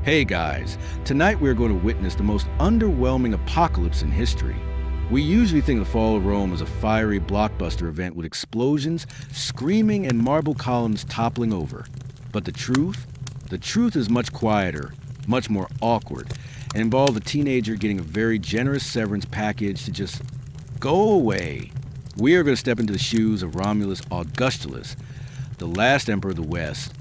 Hey guys, tonight we're going to witness the most underwhelming apocalypse in history. We usually think of the fall of Rome as a fiery blockbuster event with explosions, screaming, and marble columns toppling over. But the truth? The truth is much quieter, much more awkward, and involved a teenager getting a very generous severance package to just go away. We are going to step into the shoes of Romulus Augustulus, the last emperor of the West,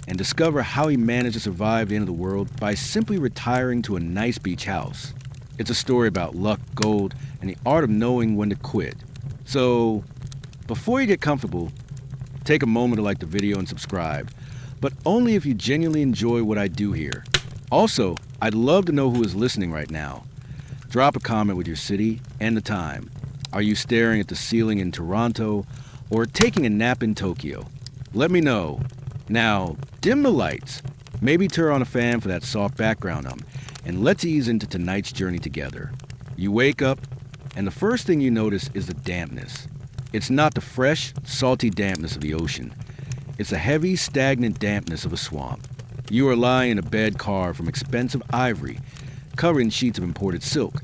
and discover how he managed to survive the end of the world by simply retiring to a nice beach house. It's a story about luck, gold, and the art of knowing when to quit. So, before you get comfortable, take a moment to like the video and subscribe, but only if you genuinely enjoy what I do here. Also, I'd love to know who is listening right now. Drop a comment with your city and the time. Are you staring at the ceiling in Toronto or taking a nap in Tokyo? Let me know. Now, dim the lights, maybe turn on a fan for that soft background and let's ease into tonight's journey together. You wake up, and the first thing you notice is the dampness. It's not the fresh, salty dampness of the ocean. It's the heavy, stagnant dampness of a swamp. You are lying in a bed carved from expensive ivory, covered in sheets of imported silk,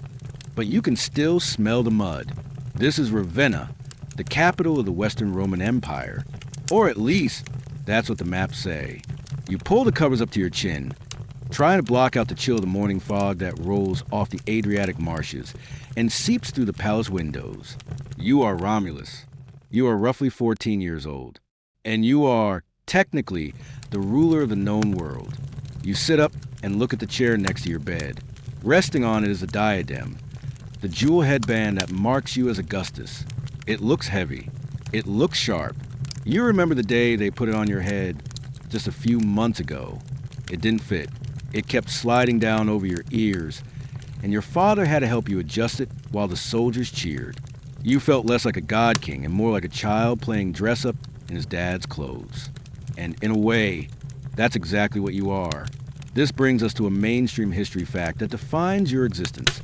but you can still smell the mud. This is Ravenna, the capital of the Western Roman Empire, or at least that's what the maps say. You pull the covers up to your chin, trying to block out the chill of the morning fog that rolls off the Adriatic marshes and seeps through the palace windows. You are Romulus. You are roughly 14 years old, and you are, technically, the ruler of the known world. You sit up and look at the chair next to your bed. Resting on it is a diadem, the jewel headband that marks you as Augustus. It looks heavy. It looks sharp. You remember the day they put it on your head just a few months ago. It didn't fit. It kept sliding down over your ears, and your father had to help you adjust it while the soldiers cheered. You felt less like a god king and more like a child playing dress-up in his dad's clothes. And in a way, that's exactly what you are. This brings us to a mainstream history fact that defines your existence.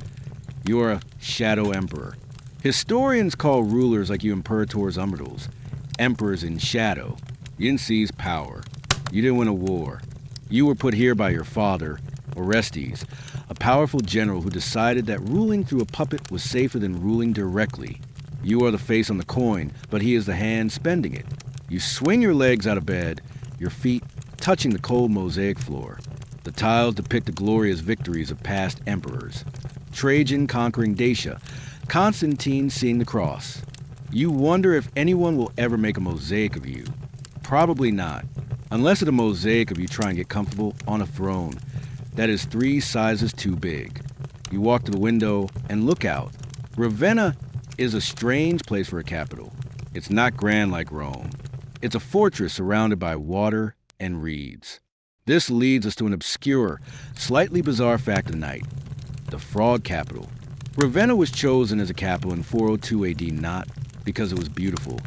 You are a shadow emperor. Historians call rulers like you imperators umbrators, emperors in shadow. You didn't seize power. You didn't win a war. You were put here by your father, Orestes, a powerful general who decided that ruling through a puppet was safer than ruling directly. You are the face on the coin, but he is the hand spending it. You swing your legs out of bed, your feet touching the cold mosaic floor. The tiles depict the glorious victories of past emperors. Trajan conquering Dacia, Constantine seeing the cross. You wonder if anyone will ever make a mosaic of you. Probably not, unless it's a mosaic of you trying to get comfortable on a throne that is 3 sizes too big. You walk to the window and look out. Ravenna is a strange place for a capital. It's not grand like Rome. It's a fortress surrounded by water and reeds. This leads us to an obscure, slightly bizarre fact of the night: the fraud capital. Ravenna was chosen as a capital in 402 AD not because it was beautiful,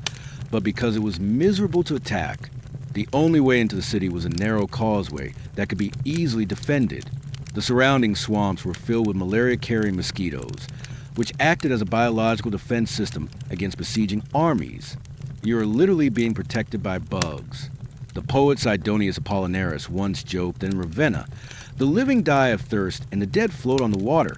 but because it was miserable to attack. The only way into the city was a narrow causeway that could be easily defended. The surrounding swamps were filled with malaria-carrying mosquitoes, which acted as a biological defense system against besieging armies. You are literally being protected by bugs. The poet Sidonius Apollinaris once joked that in Ravenna, the living die of thirst and the dead float on the water,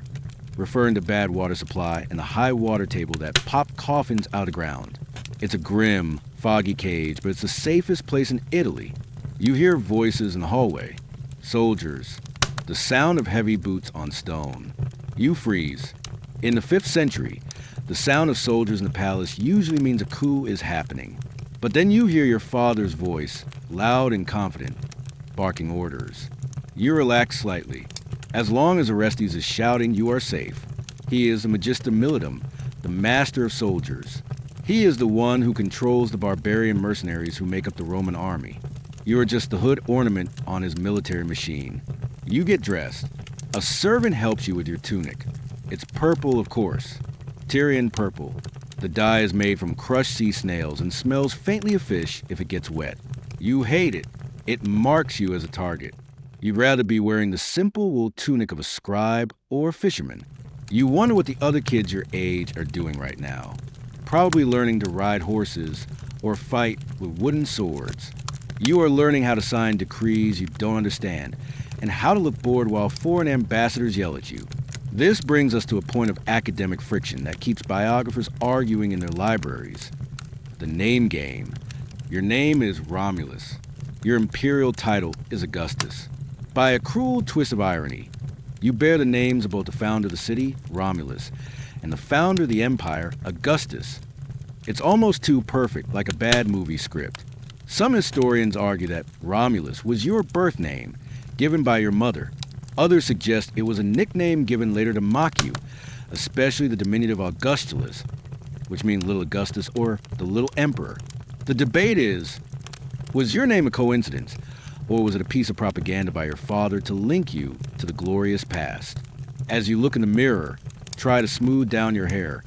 referring to bad water supply and the high water table that popped coffins out of the ground. It's a grim, foggy cage, but it's the safest place in Italy. You hear voices in the hallway. Soldiers. The sound of heavy boots on stone. You freeze. In the 5th century, the sound of soldiers in the palace usually means a coup is happening. But then you hear your father's voice, loud and confident, barking orders. You relax slightly. As long as Orestes is shouting, you are safe. He is the Magister Militum, the master of soldiers. He is the one who controls the barbarian mercenaries who make up the Roman army. You are just the hood ornament on his military machine. You get dressed. A servant helps you with your tunic. It's purple, of course. Tyrian purple. The dye is made from crushed sea snails and smells faintly of fish if it gets wet. You hate it. It marks you as a target. You'd rather be wearing the simple wool tunic of a scribe or a fisherman. You wonder what the other kids your age are doing right now. Probably learning to ride horses or fight with wooden swords. You are learning how to sign decrees you don't understand and how to look bored while foreign ambassadors yell at you. This brings us to a point of academic friction that keeps biographers arguing in their libraries. The name game. Your name is Romulus. Your imperial title is Augustus. By a cruel twist of irony, you bear the names of both the founder of the city, Romulus, and the founder of the empire, Augustus. It's almost too perfect, like a bad movie script. Some historians argue that Romulus was your birth name, given by your mother. Others suggest it was a nickname given later to mock you, especially the diminutive Augustulus, which means Little Augustus or the Little Emperor. The debate is, was your name a coincidence, or was it a piece of propaganda by your father to link you to the glorious past? As you look in the mirror, try to smooth down your hair,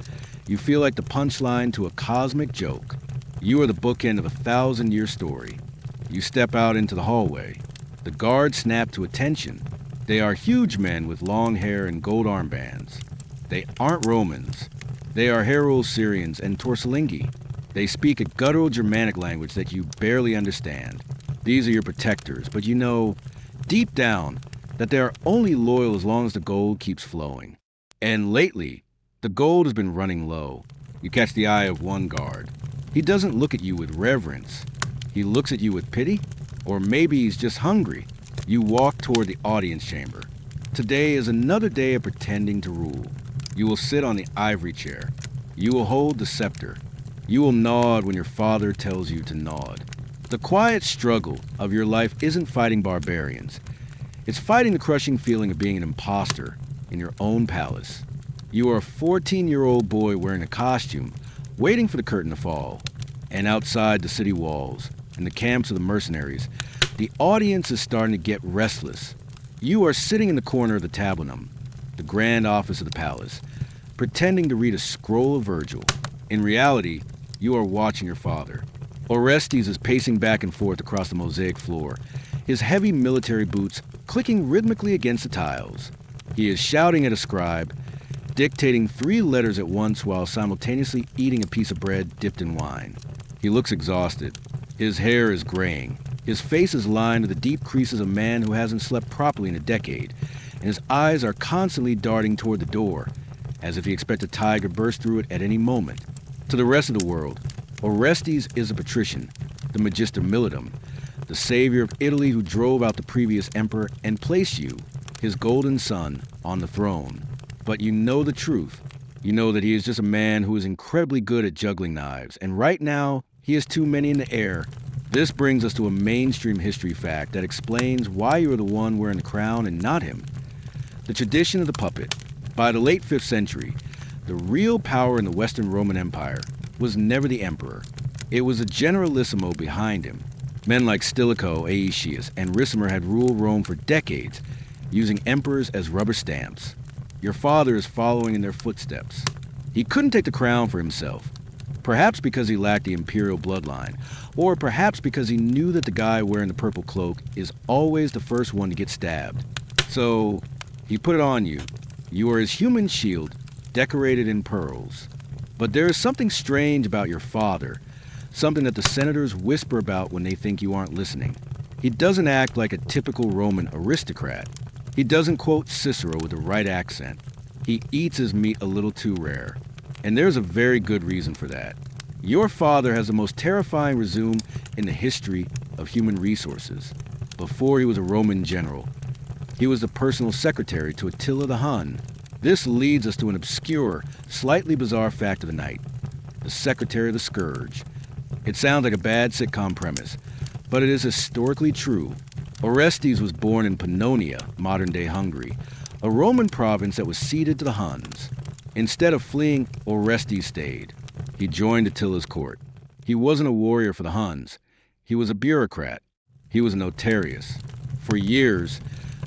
you feel like the punchline to a cosmic joke. You are the bookend of a 1,000-year story. You step out into the hallway. The guards snap to attention. They are huge men with long hair and gold armbands. They aren't Romans. They are Herul Syrians and Torsalingi. They speak a guttural Germanic language that you barely understand. These are your protectors, but you know, deep down, that they are only loyal as long as the gold keeps flowing. And lately, the gold has been running low. You catch the eye of one guard. He doesn't look at you with reverence. He looks at you with pity, or maybe he's just hungry. You walk toward the audience chamber. Today is another day of pretending to rule. You will sit on the ivory chair. You will hold the scepter. You will nod when your father tells you to nod. The quiet struggle of your life isn't fighting barbarians. It's fighting the crushing feeling of being an imposter in your own palace. You are a 14-year-old boy wearing a costume, waiting for the curtain to fall. And outside the city walls, in the camps of the mercenaries, the audience is starting to get restless. You are sitting in the corner of the tablinum, the grand office of the palace, pretending to read a scroll of Virgil. In reality, you are watching your father. Orestes is pacing back and forth across the mosaic floor, his heavy military boots clicking rhythmically against the tiles. He is shouting at a scribe, dictating 3 letters at once while simultaneously eating a piece of bread dipped in wine. He looks exhausted. His hair is graying. His face is lined with the deep creases of a man who hasn't slept properly in a decade, and his eyes are constantly darting toward the door, as if he expects a tiger to burst through it at any moment. To the rest of the world, Orestes is a patrician, the Magister Militum, the savior of Italy who drove out the previous emperor and placed you, his golden son, on the throne. But you know the truth. You know that he is just a man who is incredibly good at juggling knives, and right now, he has too many in the air. This brings us to a mainstream history fact that explains why you are the one wearing the crown and not him. The tradition of the puppet. By the late 5th century, the real power in the Western Roman Empire was never the emperor. It was a generalissimo behind him. Men like Stilicho, Aetius, and Ricimer had ruled Rome for decades, using emperors as rubber stamps. Your father is following in their footsteps. He couldn't take the crown for himself, perhaps because he lacked the imperial bloodline, or perhaps because he knew that the guy wearing the purple cloak is always the first one to get stabbed. So, he put it on you. You are his human shield, decorated in pearls. But there is something strange about your father, something that the senators whisper about when they think you aren't listening. He doesn't act like a typical Roman aristocrat. He doesn't quote Cicero with the right accent. He eats his meat a little too rare. And there's a very good reason for that. Your father has the most terrifying resume in the history of human resources. Before he was a Roman general, he was the personal secretary to Attila the Hun. This leads us to an obscure, slightly bizarre fact of the night. The Secretary of the Scourge. It sounds like a bad sitcom premise, but it is historically true. Orestes was born in Pannonia, modern-day Hungary, a Roman province that was ceded to the Huns. Instead of fleeing, Orestes stayed. He joined Attila's court. He wasn't a warrior for the Huns. He was a bureaucrat. He was a notarius. For years,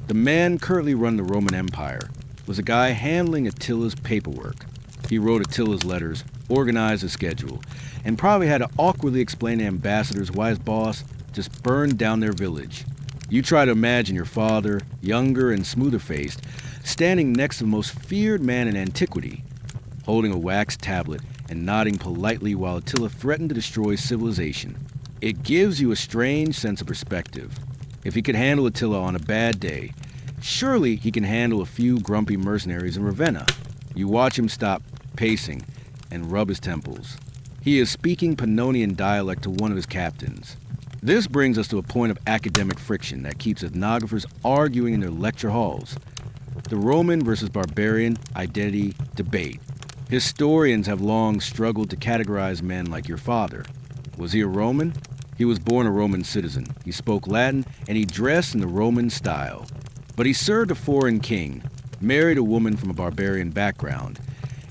the man currently running the Roman Empire was a guy handling Attila's paperwork. He wrote Attila's letters, organized his schedule, and probably had to awkwardly explain to ambassadors why his boss just burned down their village. You try to imagine your father, younger and smoother-faced, standing next to the most feared man in antiquity, holding a wax tablet and nodding politely while Attila threatened to destroy civilization. It gives you a strange sense of perspective. If he could handle Attila on a bad day, surely he can handle a few grumpy mercenaries in Ravenna. You watch him stop pacing and rub his temples. He is speaking Pannonian dialect to one of his captains. This brings us to a point of academic friction that keeps ethnographers arguing in their lecture halls. The Roman versus barbarian identity debate. Historians have long struggled to categorize men like your father. Was he a Roman? He was born a Roman citizen. He spoke Latin, and he dressed in the Roman style. But he served a foreign king, married a woman from a barbarian background,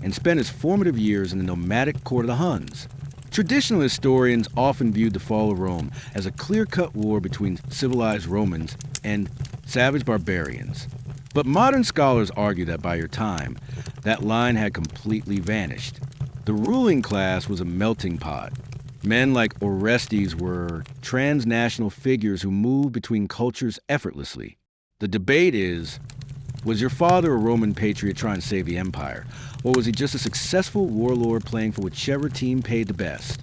and spent his formative years in the nomadic court of the Huns. Traditional historians often viewed the fall of Rome as a clear-cut war between civilized Romans and savage barbarians. But modern scholars argue that by your time, that line had completely vanished. The ruling class was a melting pot. Men like Orestes were transnational figures who moved between cultures effortlessly. The debate is, was your father a Roman patriot trying to save the empire, or was he just a successful warlord playing for whichever team paid the best?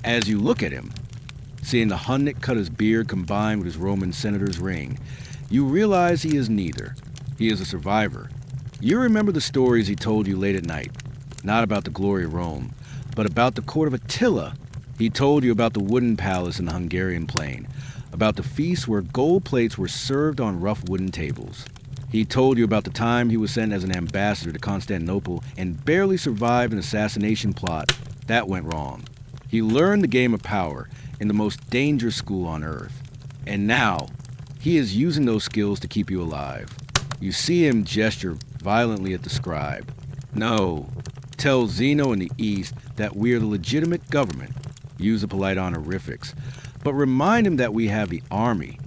As you look at him, seeing the Hunnic cut his beard combined with his Roman senator's ring, you realize he is neither. He is a survivor. You remember the stories he told you late at night, not about the glory of Rome, but about the court of Attila. He told you about the wooden palace in the Hungarian plain, about the feasts where gold plates were served on rough wooden tables. He told you about the time he was sent as an ambassador to Constantinople and barely survived an assassination plot that went wrong. He learned the game of power in the most dangerous school on earth. And now, he is using those skills to keep you alive. You see him gesture violently at the scribe. No, tell Zeno in the East that we are the legitimate government. Use the polite honorifics, but remind him that we have the army.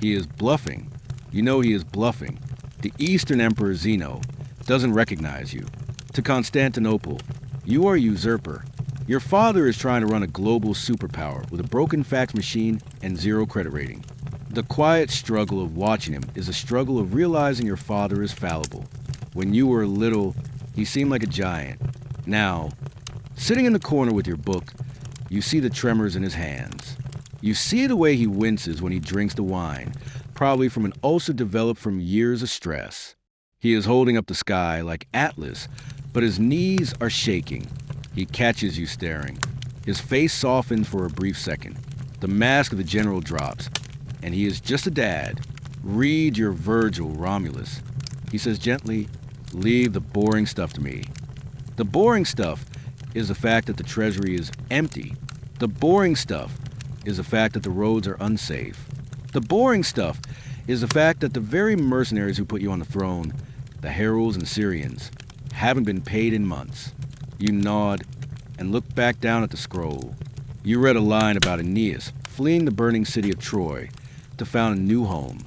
He is bluffing. You know he is bluffing. The Eastern Emperor Zeno doesn't recognize you. To Constantinople, you are a usurper. Your father is trying to run a global superpower with a broken fax machine and zero credit rating. The quiet struggle of watching him is a struggle of realizing your father is fallible. When you were little, he seemed like a giant. Now, sitting in the corner with your book, you see the tremors in his hands. You see the way he winces when he drinks the wine, probably from an ulcer developed from years of stress. He is holding up the sky like Atlas, but his knees are shaking. He catches you staring. His face softens for a brief second. The mask of the general drops, and he is just a dad. Read your Virgil, Romulus. He says gently, leave the boring stuff to me. The boring stuff is the fact that the treasury is empty. The boring stuff is the fact that the roads are unsafe. The boring stuff is the fact that the very mercenaries who put you on the throne, the heralds and Syrians, haven't been paid in months. You nod and look back down at the scroll. You read a line about Aeneas fleeing the burning city of Troy to found a new home.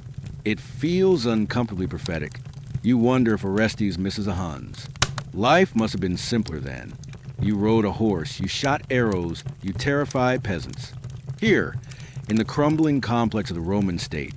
It feels uncomfortably prophetic. You wonder if Orestes misses the Huns. Life must have been simpler then. You rode a horse, you shot arrows, you terrified peasants. Here, in the crumbling complex of the Roman state,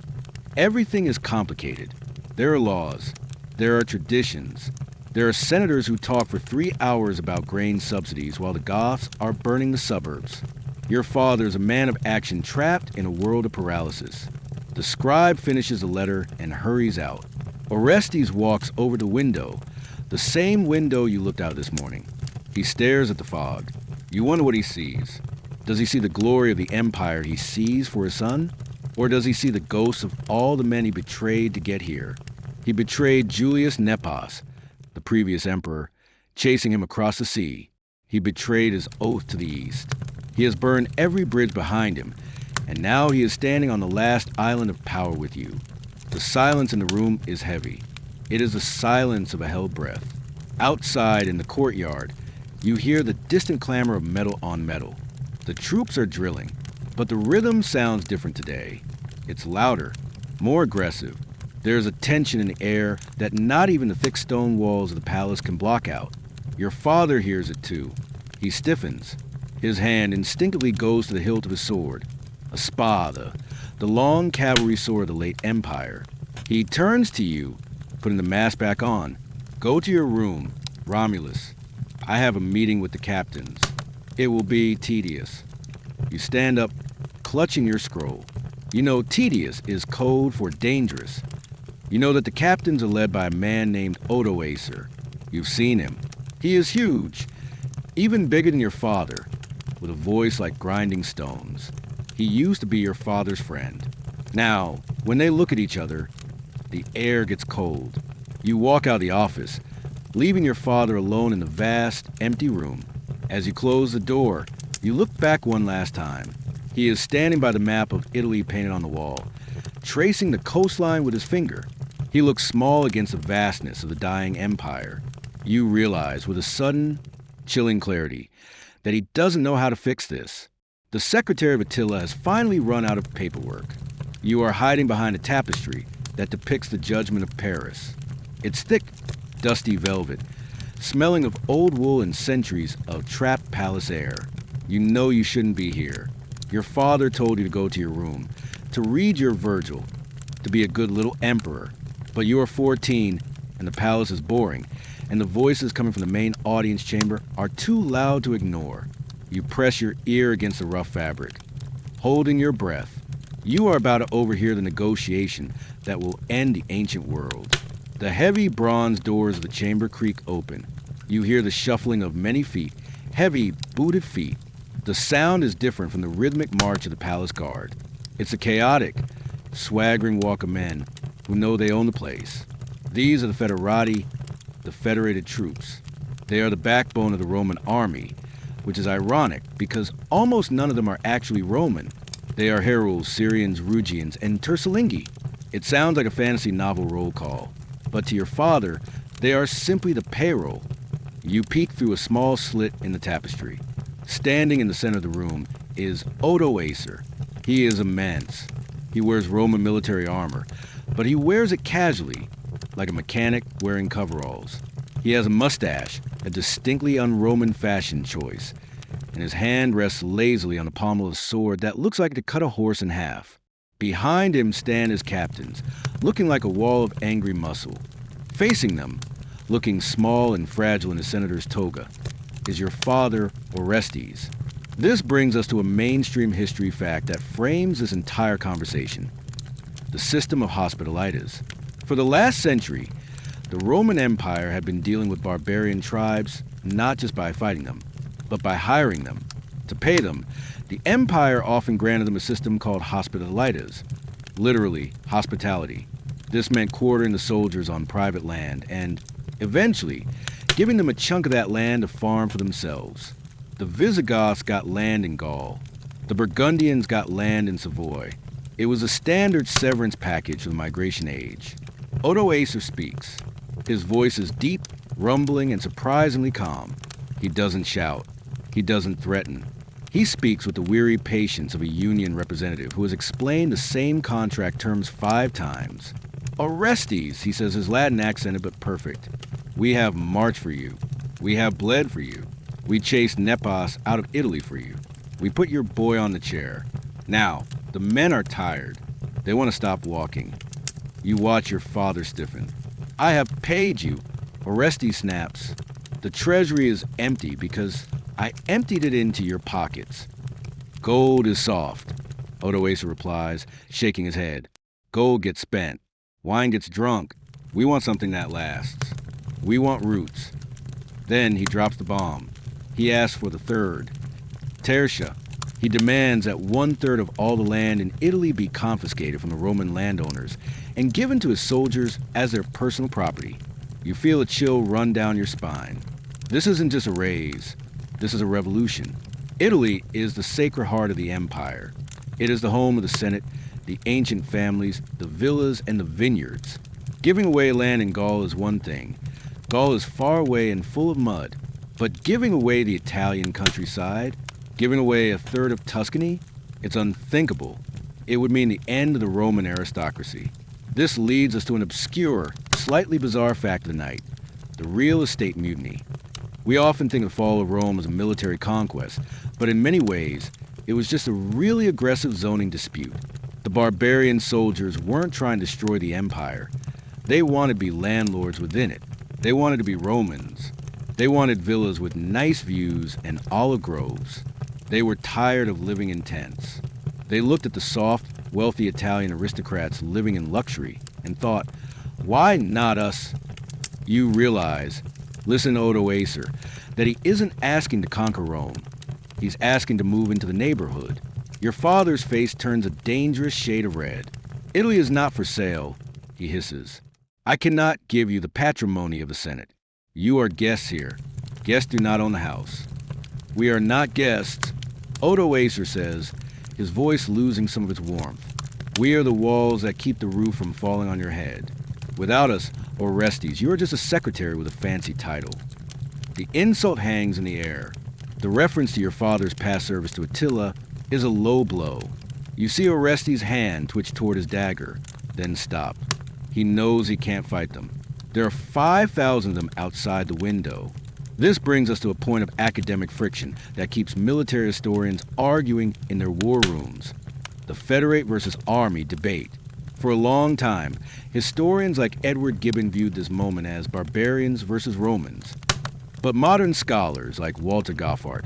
everything is complicated. There are laws, there are traditions, there are senators who talk for 3 hours about grain subsidies while the Goths are burning the suburbs. Your father is a man of action trapped in a world of paralysis. The scribe finishes the letter and hurries out. Orestes walks over the window, the same window you looked out this morning. He stares at the fog. You wonder what he sees. Does he see the glory of the empire he sees for his son? Or does he see the ghosts of all the men he betrayed to get here? He betrayed Julius Nepos, the previous emperor, chasing him across the sea. He betrayed his oath to the east. He has burned every bridge behind him, and now he is standing on the last island of power with you. The silence in the room is heavy. It is the silence of a held breath. Outside in the courtyard, you hear the distant clamor of metal on metal. The troops are drilling, but the rhythm sounds different today. It's louder, more aggressive. There is a tension in the air that not even the thick stone walls of the palace can block out. Your father hears it too. He stiffens. His hand instinctively goes to the hilt of his sword. A spada, the long cavalry sword of the late empire. He turns to you, putting the mask back on. Go to your room, Romulus. I have a meeting with the captains. It will be tedious. You stand up, clutching your scroll. You know tedious is code for dangerous. You know that the captains are led by a man named Odoacer. You've seen him. He is huge, even bigger than your father, with a voice like grinding stones. He used to be your father's friend. Now, when they look at each other, the air gets cold. You walk out of the office, leaving your father alone in the vast, empty room. As you close the door, you look back one last time. He is standing by the map of Italy painted on the wall, tracing the coastline with his finger. He looks small against the vastness of the dying empire. You realize with a sudden, chilling clarity that he doesn't know how to fix this. The secretary of Attila has finally run out of paperwork. You are hiding behind a tapestry that depicts the judgment of Paris. It's thick, dusty velvet, smelling of old wool and centuries of trapped palace air. You know you shouldn't be here. Your father told you to go to your room, to read your Virgil, to be a good little emperor. But you are 14, and the palace is boring, and the voices coming from the main audience chamber are too loud to ignore. You press your ear against the rough fabric, holding your breath. You are about to overhear the negotiation that will end the ancient world. The heavy bronze doors of the chamber creak open. You hear the shuffling of many feet, heavy, booted feet. The sound is different from the rhythmic march of the palace guard. It's a chaotic, swaggering walk of men who know they own the place. These are the Federati, the federated troops. They are the backbone of the Roman army, which is ironic because almost none of them are actually Roman. They are Heruls, Syrians, Rugians, and Tersalingi. It sounds like a fantasy novel roll call, but to your father, they are simply the payroll. You peek through a small slit in the tapestry. Standing in the center of the room is Odoacer. He is immense. He wears Roman military armor, but he wears it casually, like a mechanic wearing coveralls. He has a mustache, a distinctly un-Roman fashion choice, and his hand rests lazily on the pommel of a sword that looks like it could cut a horse in half. Behind him stand his captains, looking like a wall of angry muscle. Facing them, looking small and fragile in the senator's toga, is your father, Orestes. This brings us to a mainstream history fact that frames this entire conversation: the system of hospitalitas. For the last century, the Roman Empire had been dealing with barbarian tribes not just by fighting them, but by hiring them. To pay them, the empire often granted them a system called hospitalitas, literally hospitality. This meant quartering the soldiers on private land and, eventually, giving them a chunk of that land to farm for themselves. The Visigoths got land in Gaul. The Burgundians got land in Savoy. It was a standard severance package for the migration age. Odoacer speaks. His voice is deep, rumbling, and surprisingly calm. He doesn't shout. He doesn't threaten. He speaks with the weary patience of a union representative who has explained the same contract terms 5 times. Orestes, he says, his Latin accented but perfect. We have marched for you. We have bled for you. We chased Nepos out of Italy for you. We put your boy on the chair. Now, the men are tired. They want to stop walking. You watch your father stiffen. I have paid you. Orestes snaps. The treasury is empty because I emptied it into your pockets. Gold is soft, Odoacer replies, shaking his head. Gold gets spent. Wine gets drunk. We want something that lasts. We want roots. Then he drops the bomb. He asks for the third. Tertia. He demands that 1/3 of all the land in Italy be confiscated from the Roman landowners and given to his soldiers as their personal property. You feel a chill run down your spine. This isn't just a raise. This is a revolution. Italy is the sacred heart of the empire. It is the home of the Senate, the ancient families, the villas, and the vineyards. Giving away land in Gaul is one thing. Gaul is far away and full of mud. But giving away the Italian countryside, giving away 1/3 of Tuscany, it's unthinkable. It would mean the end of the Roman aristocracy. This leads us to an obscure, slightly bizarre fact of the night: the real estate mutiny. We often think of the fall of Rome as a military conquest, but in many ways, it was just a really aggressive zoning dispute. The barbarian soldiers weren't trying to destroy the empire. They wanted to be landlords within it. They wanted to be Romans. They wanted villas with nice views and olive groves. They were tired of living in tents. They looked at the soft, wealthy Italian aristocrats living in luxury, and thought, why not us? You realize, listen to Odoacer, that he isn't asking to conquer Rome. He's asking to move into the neighborhood. Your father's face turns a dangerous shade of red. Italy is not for sale, he hisses. I cannot give you the patrimony of the Senate. You are guests here. Guests do not own the house. We are not guests, Odoacer says, his voice losing some of its warmth. We are the walls that keep the roof from falling on your head. Without us, Orestes, you are just a secretary with a fancy title. The insult hangs in the air. The reference to your father's past service to Attila is a low blow. You see Orestes' hand twitch toward his dagger, then stop. He knows he can't fight them. There are 5,000 of them outside the window. This brings us to a point of academic friction that keeps military historians arguing in their war rooms. The Federate versus Army debate. For a long time, historians like Edward Gibbon viewed this moment as barbarians versus Romans. But modern scholars like Walter Goffart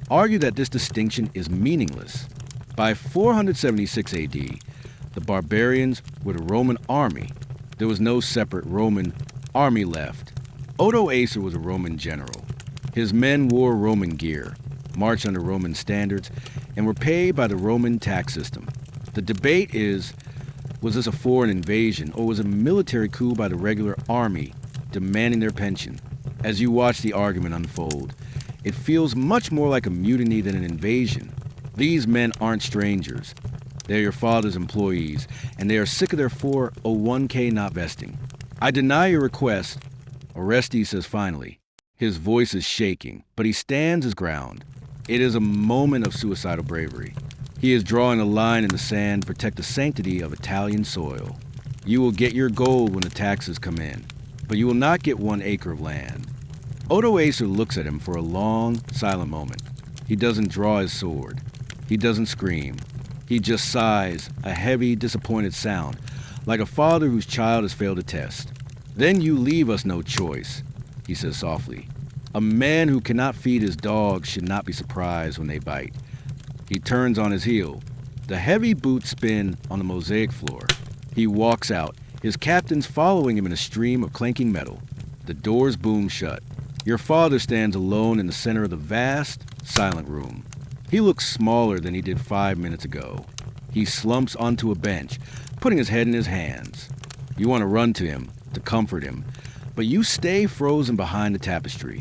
argue that this distinction is meaningless. By 476 AD, the barbarians were the Roman army. There was no separate Roman army left. Odoacer was a Roman general. His men wore Roman gear, marched under Roman standards, and were paid by the Roman tax system. The debate is, was this a foreign invasion or was it a military coup by the regular army demanding their pension? As you watch the argument unfold, it feels much more like a mutiny than an invasion. These men aren't strangers. They're your father's employees, and they are sick of their 401k not vesting. I deny your request, Orestes says finally. His voice is shaking, but he stands his ground. It is a moment of suicidal bravery. He is drawing a line in the sand to protect the sanctity of Italian soil. You will get your gold when the taxes come in, but you will not get 1 acre of land. Odoacer looks at him for a long, silent moment. He doesn't draw his sword. He doesn't scream. He just sighs, a heavy, disappointed sound, like a father whose child has failed a test. Then you leave us no choice, he says softly. A man who cannot feed his dogs should not be surprised when they bite. He turns on his heel. The heavy boots spin on the mosaic floor. He walks out, his captains following him in a stream of clanking metal. The doors boom shut. Your father stands alone in the center of the vast, silent room. He looks smaller than he did 5 minutes ago. He slumps onto a bench, putting his head in his hands. You want to run to him, to comfort him, but you stay frozen behind the tapestry.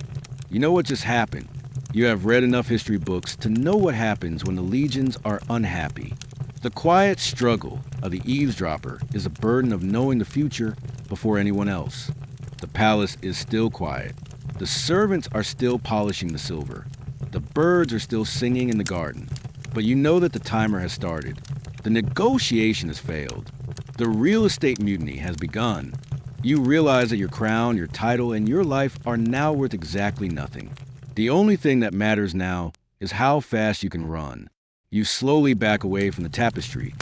You know what just happened. You have read enough history books to know what happens when the legions are unhappy. The quiet struggle of the eavesdropper is a burden of knowing the future before anyone else. The palace is still quiet. The servants are still polishing the silver. The birds are still singing in the garden. But you know that the timer has started. The negotiation has failed. The real estate mutiny has begun. You realize that your crown, your title, and your life are now worth exactly nothing. The only thing that matters now is how fast you can run. You slowly back away from the tapestry,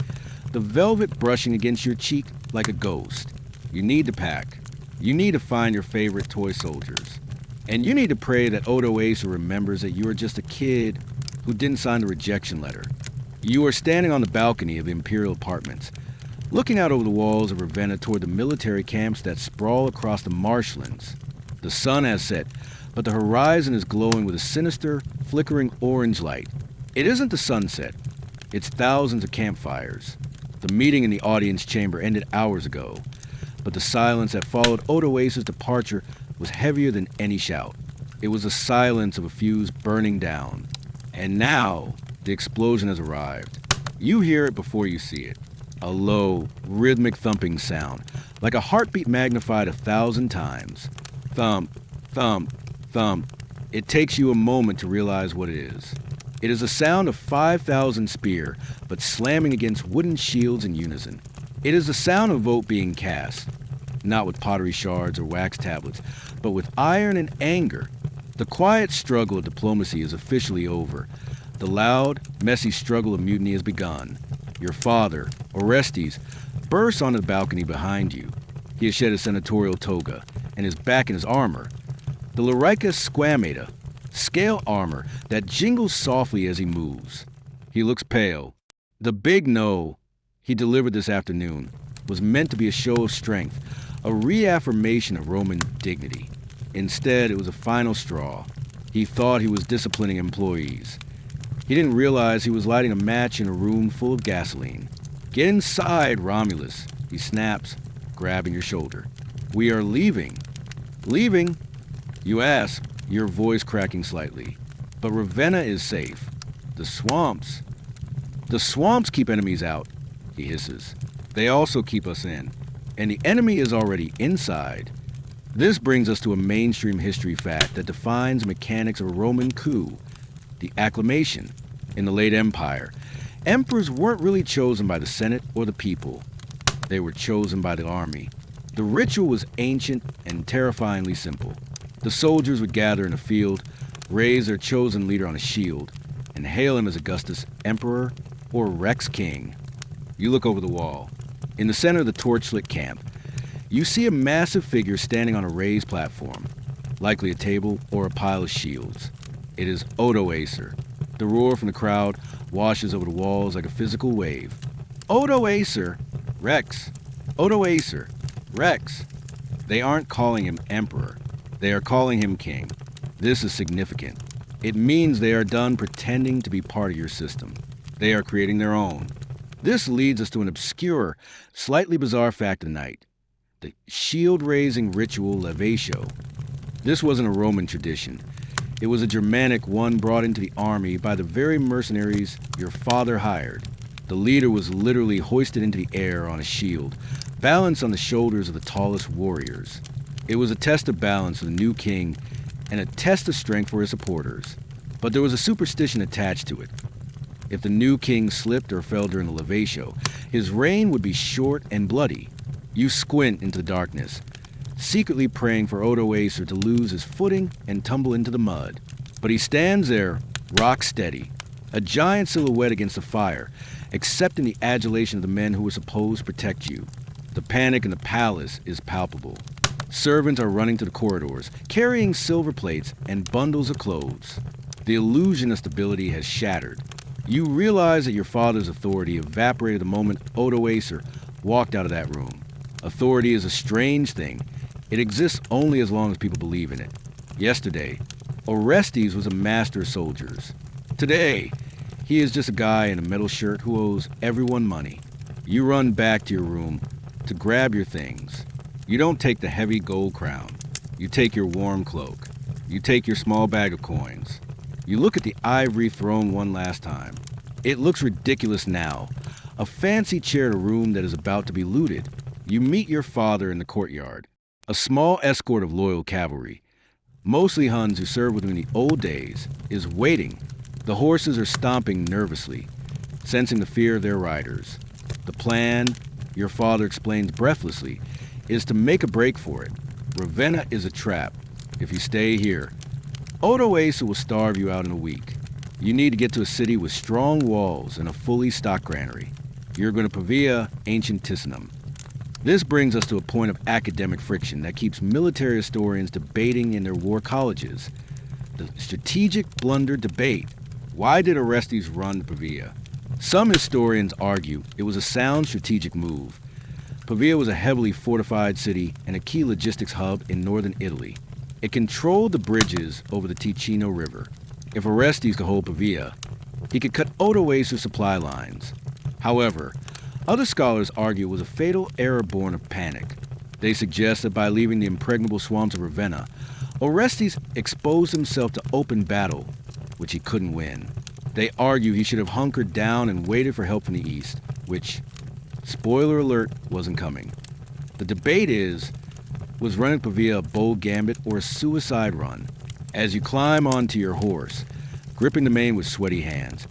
the velvet brushing against your cheek like a ghost. You need to pack. You need to find your favorite toy soldiers. And you need to pray that Odoacer remembers that you are just a kid who didn't sign the rejection letter. You are standing on the balcony of the Imperial Apartments, looking out over the walls of Ravenna toward the military camps that sprawl across the marshlands. The sun has set, but the horizon is glowing with a sinister, flickering orange light. It isn't the sunset. It's thousands of campfires. The meeting in the audience chamber ended hours ago, but the silence that followed Odoacer's departure was heavier than any shout. It was the silence of a fuse burning down. And now, the explosion has arrived. You hear it before you see it. A low, rhythmic thumping sound, like a heartbeat magnified 1,000 times. Thump, thump, thump. It takes you a moment to realize what it is. It is the sound of 5,000 spear, but slamming against wooden shields in unison. It is the sound of a vote being cast, not with pottery shards or wax tablets, but with iron and anger. The quiet struggle of diplomacy is officially over. The loud, messy struggle of mutiny has begun. Your father, Orestes, bursts onto the balcony behind you. He has shed his senatorial toga and is back in his armor. The Larica squamata, scale armor that jingles softly as he moves. He looks pale. The big no he delivered this afternoon was meant to be a show of strength, a reaffirmation of Roman dignity. Instead, it was a final straw. He thought he was disciplining employees. He didn't realize he was lighting a match in a room full of gasoline. "Get inside, Romulus," he snaps, grabbing your shoulder. "We are leaving." "Leaving?" You ask, your voice cracking slightly. "But Ravenna is safe. The swamps keep enemies out," he hisses. "They also keep us in. And the enemy is already inside." This brings us to a mainstream history fact that defines the mechanics of a Roman coup: the acclamation. In the late Empire, emperors weren't really chosen by the Senate or the people. They were chosen by the army. The ritual was ancient and terrifyingly simple. The soldiers would gather in a field, raise their chosen leader on a shield, and hail him as Augustus Emperor or Rex King. You look over the wall. In the center of the torchlit camp, you see a massive figure standing on a raised platform, likely a table or a pile of shields. It is Odoacer. The roar from the crowd washes over the walls like a physical wave. "Odoacer! Rex! Odoacer! Rex!" They aren't calling him emperor. They are calling him king. This is significant. It means they are done pretending to be part of your system. They are creating their own. This leads us to an obscure, slightly bizarre fact of the night: the shield-raising ritual levatio. This wasn't a Roman tradition. It was a Germanic one brought into the army by the very mercenaries your father hired. The leader was literally hoisted into the air on a shield, balanced on the shoulders of the tallest warriors. It was a test of balance for the new king and a test of strength for his supporters. But there was a superstition attached to it. If the new king slipped or fell during the levatio, his reign would be short and bloody. You squint into the darkness, secretly praying for Odoacer to lose his footing and tumble into the mud. But he stands there, rock steady, a giant silhouette against the fire, accepting the adulation of the men who were supposed to protect you. The panic in the palace is palpable. Servants are running to the corridors, carrying silver plates and bundles of clothes. The illusion of stability has shattered. You realize that your father's authority evaporated the moment Odoacer walked out of that room. Authority is a strange thing. It exists only as long as people believe in it. Yesterday, Orestes was a master of soldiers. Today, he is just a guy in a metal shirt who owes everyone money. You run back to your room to grab your things. You don't take the heavy gold crown. You take your warm cloak. You take your small bag of coins. You look at the ivory throne one last time. It looks ridiculous now. A fancy chair in a room that is about to be looted. You meet your father in the courtyard. A small escort of loyal cavalry, mostly Huns who served with him in the old days, is waiting. The horses are stomping nervously, sensing the fear of their riders. The plan, your father explains breathlessly, is to make a break for it. Ravenna is a trap. If you stay here, Odoacer will starve you out in a week. You need to get to a city with strong walls and a fully stocked granary. You're going to Pavia, ancient Ticinum. This brings us to a point of academic friction that keeps military historians debating in their war colleges. The strategic blunder debate. Why did Orestes run to Pavia? Some historians argue it was a sound strategic move. Pavia was a heavily fortified city and a key logistics hub in northern Italy. It controlled the bridges over the Ticino River. If Orestes could hold Pavia, he could cut Odoacer's supply lines. However, other scholars argue it was a fatal error born of panic. They suggest that by leaving the impregnable swamps of Ravenna, Orestes exposed himself to open battle, which he couldn't win. They argue he should have hunkered down and waited for help from the east, which, spoiler alert, wasn't coming. The debate is, was running Pavia a bold gambit or a suicide run? As you climb onto your horse, gripping the mane with sweaty hands,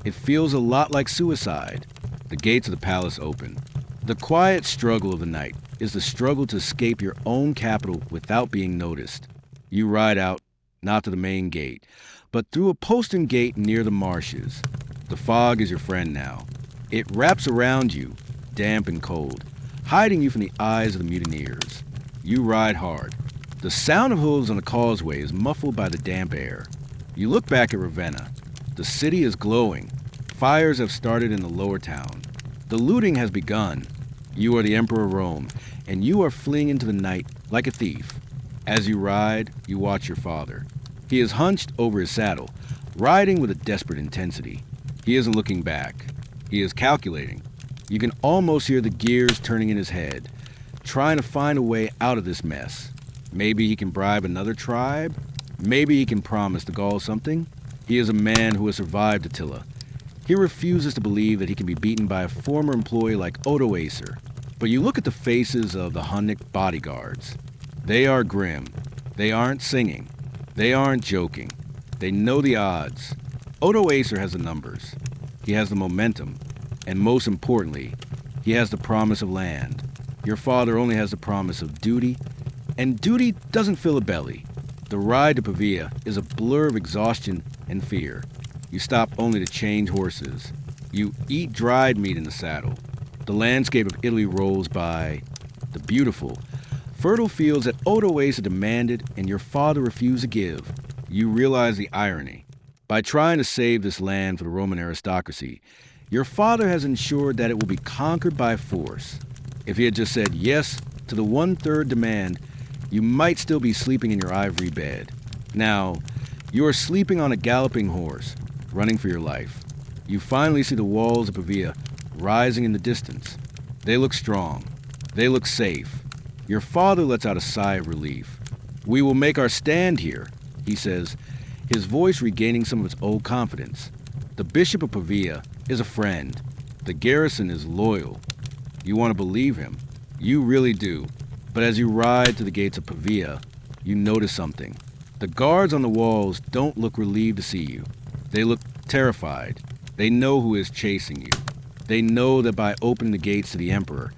it feels a lot like suicide. The gates of the palace open. The quiet struggle of the night is the struggle to escape your own capital without being noticed. You ride out, not to the main gate, but through a postern gate near the marshes. The fog is your friend now. It wraps around you, damp and cold, hiding you from the eyes of the mutineers. You ride hard. The sound of hooves on the causeway is muffled by the damp air. You look back at Ravenna. The city is glowing. Fires have started in the lower town. The looting has begun. You are the Emperor of Rome, and you are fleeing into the night like a thief. As you ride, you watch your father. He is hunched over his saddle, riding with a desperate intensity. He isn't looking back. He is calculating. You can almost hear the gears turning in his head, trying to find a way out of this mess. Maybe he can bribe another tribe. Maybe he can promise the Gauls something. He is a man who has survived Attila. He refuses to believe that he can be beaten by a former employee like Odoacer. But you look at the faces of the Hunnic bodyguards. They are grim. They aren't singing. They aren't joking. They know the odds. Odoacer has the numbers. He has the momentum. And most importantly, he has the promise of land. Your father only has the promise of duty. And duty doesn't fill a belly. The ride to Pavia is a blur of exhaustion and fear. You stop only to change horses. You eat dried meat in the saddle. The landscape of Italy rolls by. The beautiful, fertile fields that Odoacer demanded and your father refused to give. You realize the irony. By trying to save this land for the Roman aristocracy, your father has ensured that it will be conquered by force. If he had just said yes to the 1/3 demand, you might still be sleeping in your ivory bed. Now, you are sleeping on a galloping horse, running for your life. You finally see the walls of Pavia rising in the distance. They look strong. They look safe. Your father lets out a sigh of relief. "We will make our stand here," he says, his voice regaining some of its old confidence. The Bishop of Pavia is a friend. The garrison is loyal. You want to believe him. You really do. But as you ride to the gates of Pavia, you notice something. The guards on the walls don't look relieved to see you. They look terrified. They know who is chasing you. They know that by opening the gates to the emperor,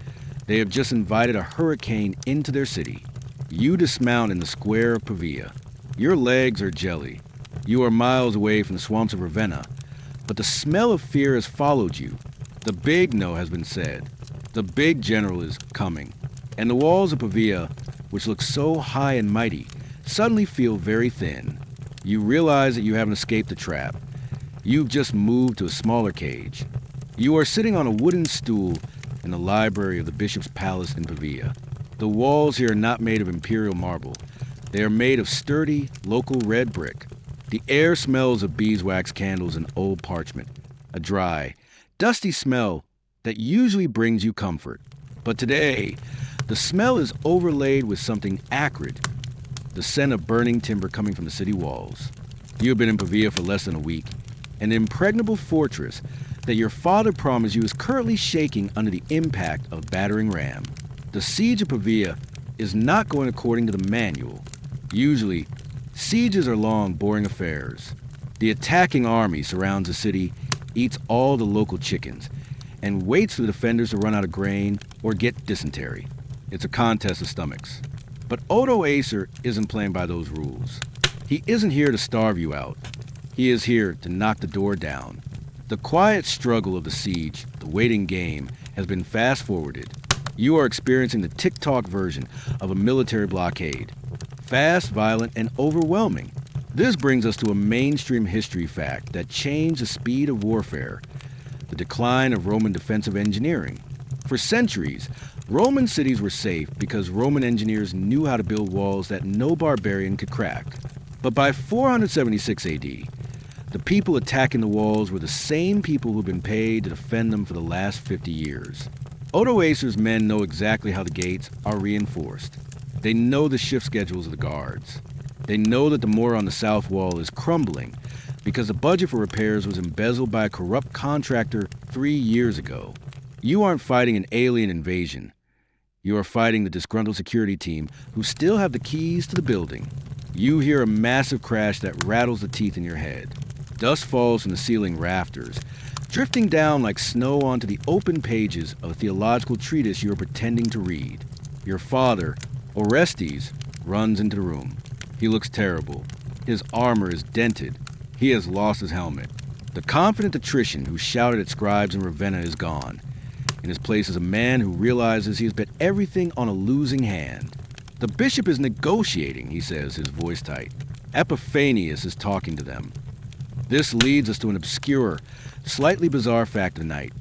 they have just invited a hurricane into their city. You dismount in the square of Pavia. Your legs are jelly. You are miles away from the swamps of Ravenna, but the smell of fear has followed you. The big no has been said. The big general is coming. And the walls of Pavia, which look so high and mighty, suddenly feel very thin. You realize that you haven't escaped the trap. You've just moved to a smaller cage. You are sitting on a wooden stool in the library of the bishop's palace in Pavia. The walls here are not made of imperial marble. They are made of sturdy, local red brick. The air smells of beeswax candles and old parchment, a dry, dusty smell that usually brings you comfort. But today, the smell is overlaid with something acrid, the scent of burning timber coming from the city walls. You have been in Pavia for less than a week. An impregnable fortress that your father promised you is currently shaking under the impact of battering ram. The siege of Pavia is not going according to the manual. Usually, sieges are long, boring affairs. The attacking army surrounds the city, eats all the local chickens, and waits for the defenders to run out of grain or get dysentery. It's a contest of stomachs. But Odoacer isn't playing by those rules. He isn't here to starve you out. He is here to knock the door down. The quiet struggle of the siege, the waiting game, has been fast-forwarded. You are experiencing the tick-tock version of a military blockade. Fast, violent, and overwhelming. This brings us to a mainstream history fact that changed the speed of warfare: the decline of Roman defensive engineering. For centuries, Roman cities were safe because Roman engineers knew how to build walls that no barbarian could crack. But by 476 AD, the people attacking the walls were the same people who've been paid to defend them for the last 50 years. Odoacer's men know exactly how the gates are reinforced. They know the shift schedules of the guards. They know that the mortar on the south wall is crumbling because the budget for repairs was embezzled by a corrupt contractor 3 years ago. You aren't fighting an alien invasion. You are fighting the disgruntled security team who still have the keys to the building. You hear a massive crash that rattles the teeth in your head. Dust falls from the ceiling rafters, drifting down like snow onto the open pages of a theological treatise you are pretending to read. Your father, Orestes, runs into the room. He looks terrible. His armor is dented. He has lost his helmet. The confident patrician who shouted at scribes in Ravenna is gone. In his place is a man who realizes he has bet everything on a losing hand. The bishop is negotiating, he says, his voice tight. Epiphanius is talking to them. This leads us to an obscure, slightly bizarre fact of the night.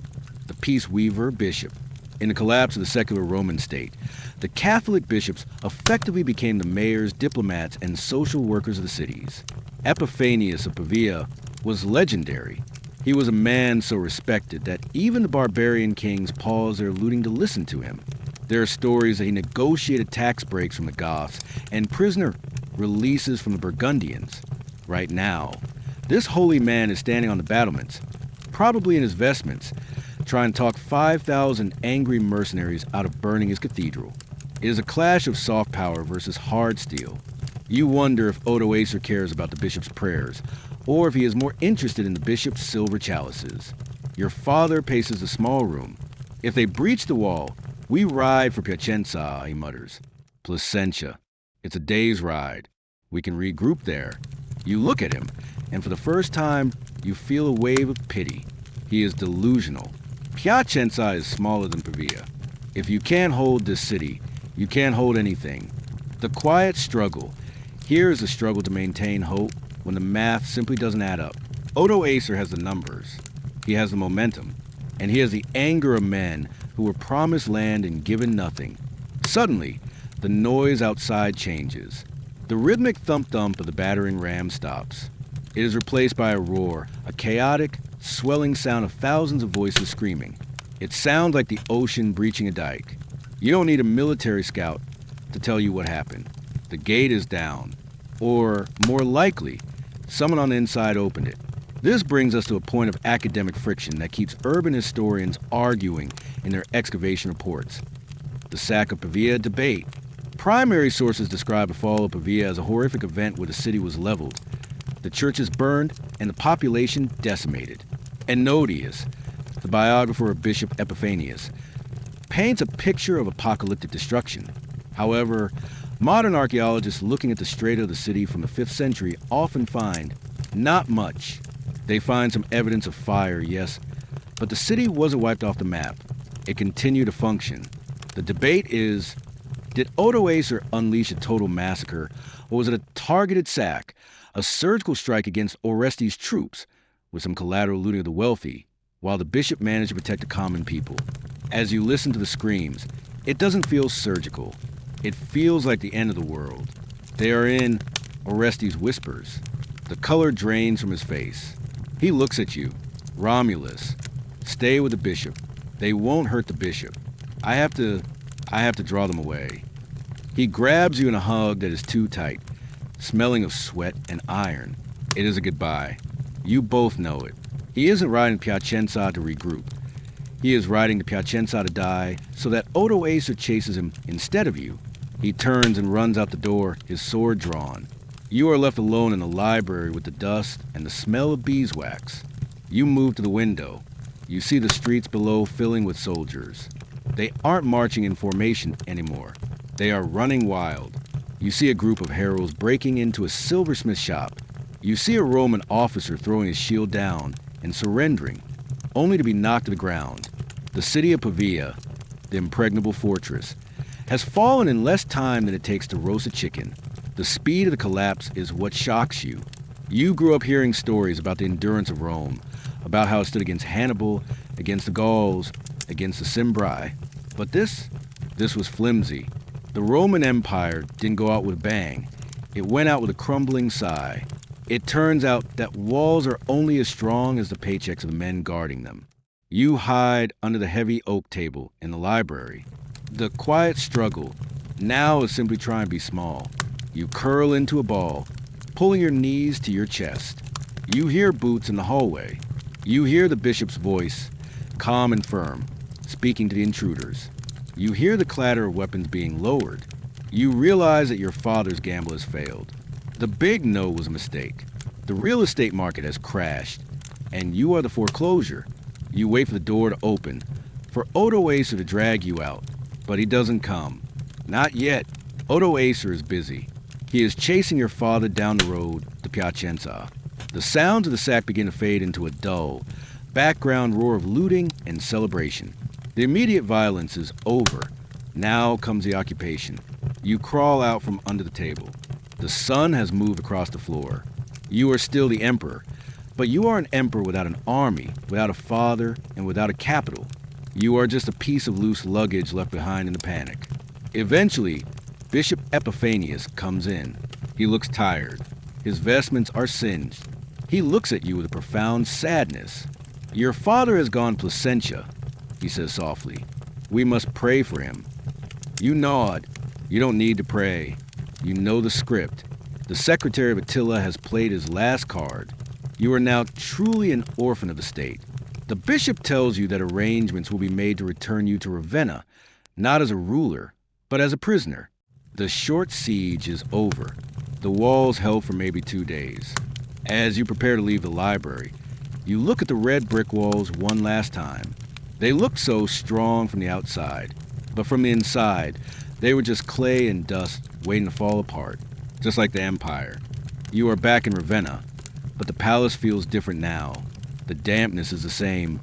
the peace weaver bishop. In the collapse of the secular Roman state, the Catholic bishops effectively became the mayors, diplomats, and social workers of the cities. Epiphanius of Pavia was legendary. He was a man so respected that even the barbarian kings paused their looting to listen to him. There are stories that he negotiated tax breaks from the Goths and prisoner releases from the Burgundians. Right now, this holy man is standing on the battlements, probably in his vestments, trying to talk 5,000 angry mercenaries out of burning his cathedral. It is a clash of soft power versus hard steel. You wonder if Odoacer cares about the bishop's prayers, or if he is more interested in the bishop's silver chalices. Your father paces the small room. If they breach the wall, we ride for Piacenza, he mutters. Placentia. It's a day's ride. We can regroup there. You look at him, and for the first time, you feel a wave of pity. He is delusional. Piacenza is smaller than Pavia. If you can't hold this city, you can't hold anything. The quiet struggle. Here is the struggle to maintain hope when the math simply doesn't add up. Odoacer has the numbers. He has the momentum. And he has the anger of men who were promised land and given nothing. Suddenly, the noise outside changes. The rhythmic thump-thump of the battering ram stops. It is replaced by a roar, a chaotic, swelling sound of thousands of voices screaming. It sounds like the ocean breaching a dike. You don't need a military scout to tell you what happened. The gate is down. Or, more likely, someone on the inside opened it. This brings us to a point of academic friction that keeps urban historians arguing in their excavation reports. The sack of Pavia debate. Primary sources describe the fall of Pavia as a horrific event where the city was leveled, the churches burned, and the population decimated. Ennodius, the biographer of Bishop Epiphanius, paints a picture of apocalyptic destruction. However, modern archaeologists looking at the strata of the city from the 5th century often find not much. They find some evidence of fire, yes, but the city wasn't wiped off the map. It continued to function. The debate is, did Odoacer unleash a total massacre, or was it a targeted sack, a surgical strike against Orestes' troops, with some collateral looting of the wealthy, while the bishop managed to protect the common people? As you listen to the screams, it doesn't feel surgical. It feels like the end of the world. They are in Orestes' whispers. The color drains from his face. He looks at you. Romulus, stay with the bishop. They won't hurt the bishop. I have to draw them away. He grabs you in a hug that is too tight, smelling of sweat and iron. It is a goodbye. You both know it. He isn't riding Piacenza to regroup. He is riding to Piacenza to die so that Odoacer chases him instead of you. He turns and runs out the door, his sword drawn. You are left alone in the library with the dust and the smell of beeswax. You move to the window. You see the streets below filling with soldiers. They aren't marching in formation anymore. They are running wild. You see a group of heralds breaking into a silversmith shop. You see a Roman officer throwing his shield down and surrendering, only to be knocked to the ground. The city of Pavia, the impregnable fortress, has fallen in less time than it takes to roast a chicken. The speed of the collapse is what shocks you. You grew up hearing stories about the endurance of Rome, about how it stood against Hannibal, against the Gauls, against the Cimbri. But this was flimsy. The Roman Empire didn't go out with a bang. It went out with a crumbling sigh. It turns out that walls are only as strong as the paychecks of the men guarding them. You hide under the heavy oak table in the library. The quiet struggle now is simply trying to be small. You curl into a ball, pulling your knees to your chest. You hear boots in the hallway. You hear the bishop's voice, calm and firm, speaking to the intruders. You hear the clatter of weapons being lowered. You realize that your father's gamble has failed. The big no was a mistake. The real estate market has crashed, and you are the foreclosure. You wait for the door to open, for Odoacer to drag you out, but he doesn't come. Not yet. Odoacer is busy. He is chasing your father down the road to Piacenza. The sounds of the sack begin to fade into a dull, background roar of looting and celebration. The immediate violence is over. Now comes the occupation. You crawl out from under the table. The sun has moved across the floor. You are still the emperor, but you are an emperor without an army, without a father, and without a capital. You are just a piece of loose luggage left behind in the panic. Eventually, Bishop Epiphanius comes in. He looks tired. His vestments are singed. He looks at you with a profound sadness. "Your father has gone Placentia," he says softly. "We must pray for him." You nod. You don't need to pray. You know the script. The secretary of Attila has played his last card. You are now truly an orphan of the state. The bishop tells you that arrangements will be made to return you to Ravenna, not as a ruler, but as a prisoner. The short siege is over. The walls held for maybe 2 days. As you prepare to leave the library, you look at the red brick walls one last time. They look so strong from the outside, but from the inside, they were just clay and dust waiting to fall apart, just like the Empire. You are back in Ravenna, but the palace feels different now. The dampness is the same.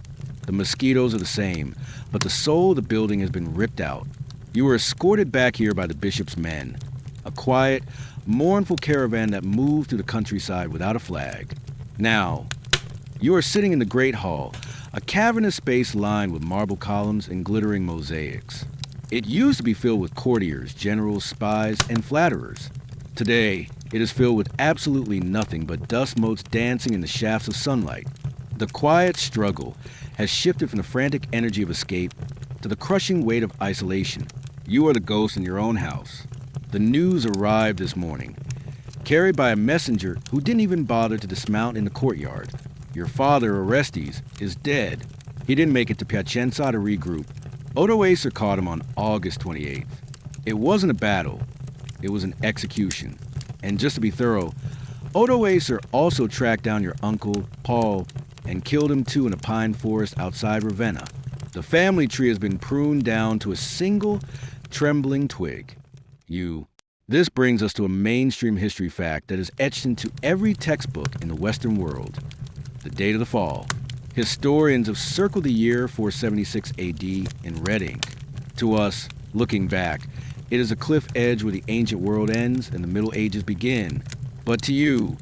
The mosquitoes are the same, but the soul of the building has been ripped out. You were escorted back here by the bishop's men, a quiet, mournful caravan that moved through the countryside without a flag. Now, you are sitting in the Great Hall, a cavernous space lined with marble columns and glittering mosaics. It used to be filled with courtiers, generals, spies, and flatterers. Today, it is filled with absolutely nothing but dust motes dancing in the shafts of sunlight. The quiet struggle has shifted from the frantic energy of escape to the crushing weight of isolation. You are the ghost in your own house. The news arrived this morning, carried by a messenger who didn't even bother to dismount in the courtyard. Your father, Orestes, is dead. He didn't make it to Piacenza to regroup. Odoacer caught him on August 28th. It wasn't a battle. It was an execution. And just to be thorough, Odoacer also tracked down your uncle, Paul, and killed him too in a pine forest outside Ravenna. The family tree has been pruned down to a single, trembling twig. This brings us to a mainstream history fact that is etched into every textbook in the Western world. The date of the fall. Historians have circled the year 476 AD in red ink. To us, looking back, it is a cliff edge where the ancient world ends and the Middle Ages begin. But to you,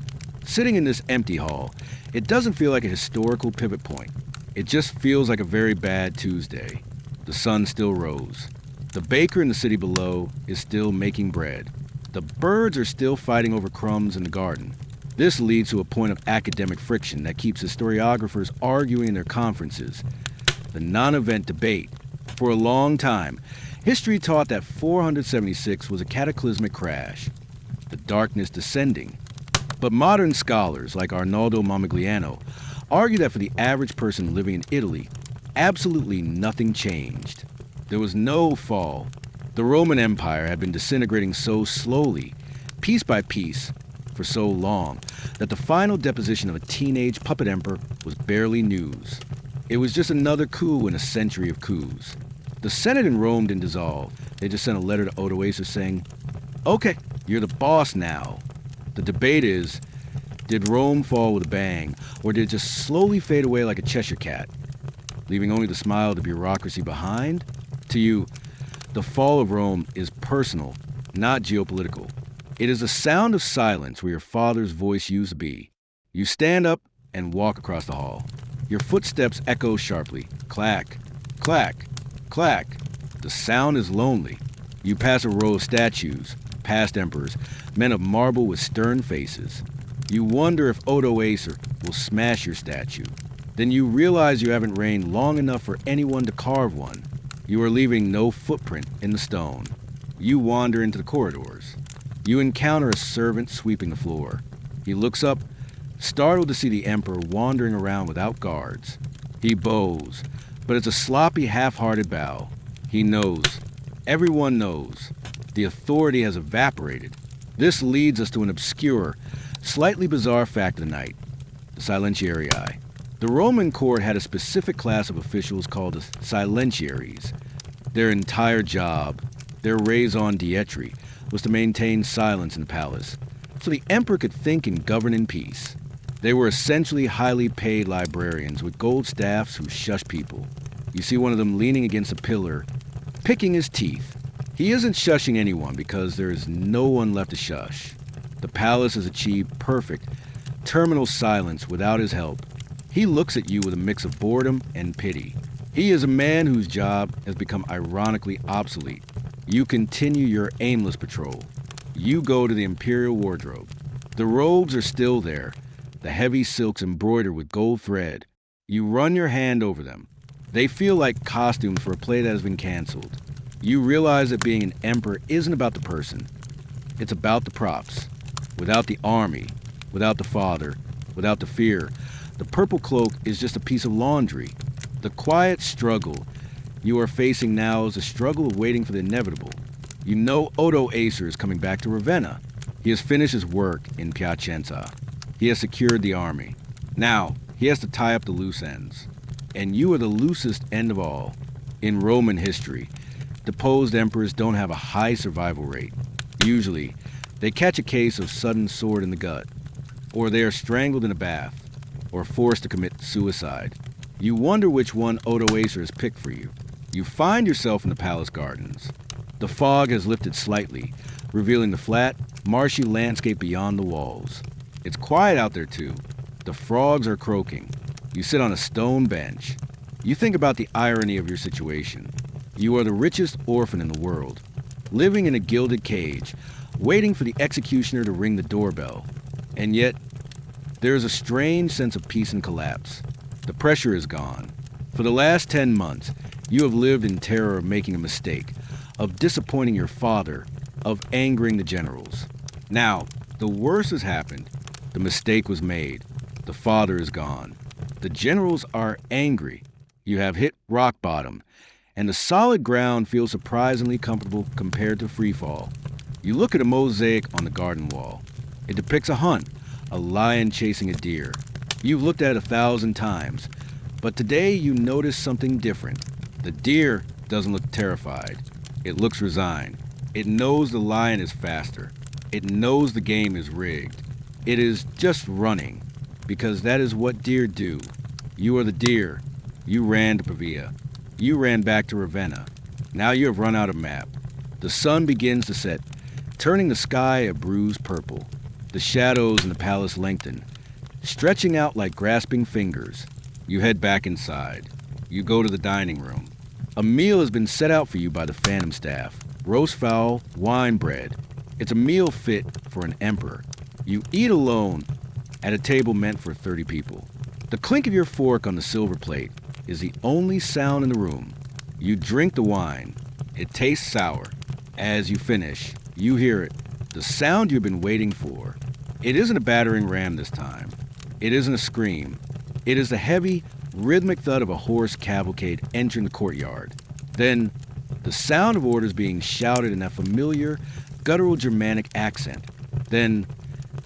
sitting in this empty hall, it doesn't feel like a historical pivot point. It just feels like a very bad Tuesday. The sun still rose. The baker in the city below is still making bread. The birds are still fighting over crumbs in the garden. This leads to a point of academic friction that keeps historiographers arguing in their conferences. The non-event debate. For a long time, history taught that 476 was a cataclysmic crash, the darkness descending. But modern scholars like Arnaldo Mamigliano argue that for the average person living in Italy, absolutely nothing changed. There was no fall. The Roman Empire had been disintegrating so slowly, piece by piece, for so long, that the final deposition of a teenage puppet emperor was barely news. It was just another coup in a century of coups. The Senate in Rome didn't dissolve. They just sent a letter to Odoacer saying, "Okay, you're the boss now." The debate is, did Rome fall with a bang, or did it just slowly fade away like a Cheshire cat, leaving only the smile of the bureaucracy behind? To you, the fall of Rome is personal, not geopolitical. It is the sound of silence where your father's voice used to be. You stand up and walk across the hall. Your footsteps echo sharply. Clack, clack, clack. The sound is lonely. You pass a row of statues, past emperors, men of marble with stern faces. You wonder if Odoacer will smash your statue. Then you realize you haven't reigned long enough for anyone to carve one. You are leaving no footprint in the stone. You wander into the corridors. You encounter a servant sweeping the floor. He looks up, startled to see the emperor wandering around without guards. He bows, but it's a sloppy, half-hearted bow. He knows. Everyone knows. The authority has evaporated. This leads us to an obscure, slightly bizarre fact of the night: the silentiarii. The Roman court had a specific class of officials called the silentiaries. Their entire job, their raison d'etre, was to maintain silence in the palace, so the emperor could think and govern in peace. They were essentially highly paid librarians with gold staffs who shush people. You see one of them leaning against a pillar, picking his teeth. He isn't shushing anyone because there is no one left to shush. The palace has achieved perfect, terminal silence without his help. He looks at you with a mix of boredom and pity. He is a man whose job has become ironically obsolete. You continue your aimless patrol. You go to the Imperial Wardrobe. The robes are still there, the heavy silks embroidered with gold thread. You run your hand over them. They feel like costumes for a play that has been canceled. You realize that being an emperor isn't about the person. It's about the props. Without the army, without the father, without the fear, the purple cloak is just a piece of laundry. The quiet struggle you are facing now is a struggle of waiting for the inevitable. You know Odo Acer is coming back to Ravenna. He has finished his work in Piacenza. He has secured the army. Now, he has to tie up the loose ends. And you are the loosest end of all. In Roman history, deposed emperors don't have a high survival rate. Usually, they catch a case of sudden sword in the gut, or they are strangled in a bath, or forced to commit suicide. You wonder which one Odo Acer has picked for you. You find yourself in the palace gardens. The fog has lifted slightly, revealing the flat, marshy landscape beyond the walls. It's quiet out there too. The frogs are croaking. You sit on a stone bench. You think about the irony of your situation. You are the richest orphan in the world, living in a gilded cage, waiting for the executioner to ring the doorbell. And yet, there is a strange sense of peace and collapse. The pressure is gone. For the last 10 months, you have lived in terror of making a mistake, of disappointing your father, of angering the generals. Now, the worst has happened. The mistake was made. The father is gone. The generals are angry. You have hit rock bottom, and the solid ground feels surprisingly comfortable compared to freefall. You look at a mosaic on the garden wall. It depicts a hunt, a lion chasing a deer. You've looked at it 1,000 times, but today you notice something different. The deer doesn't look terrified. It looks resigned. It knows the lion is faster. It knows the game is rigged. It is just running, because that is what deer do. You are the deer. You ran to Pavia. You ran back to Ravenna. Now you have run out of map. The sun begins to set, turning the sky a bruised purple. The shadows in the palace lengthen, stretching out like grasping fingers. You head back inside. You go to the dining room. A meal has been set out for you by the Phantom staff. Roast fowl, wine bread. It's a meal fit for an emperor. You eat alone at a table meant for 30 people. The clink of your fork on the silver plate is the only sound in the room. You drink the wine. It tastes sour. As you finish, you hear it. The sound you've been waiting for. It isn't a battering ram this time. It isn't a scream. It is the heavy, rhythmic thud of a horse cavalcade entering the courtyard. Then, the sound of orders being shouted in that familiar, guttural Germanic accent. Then,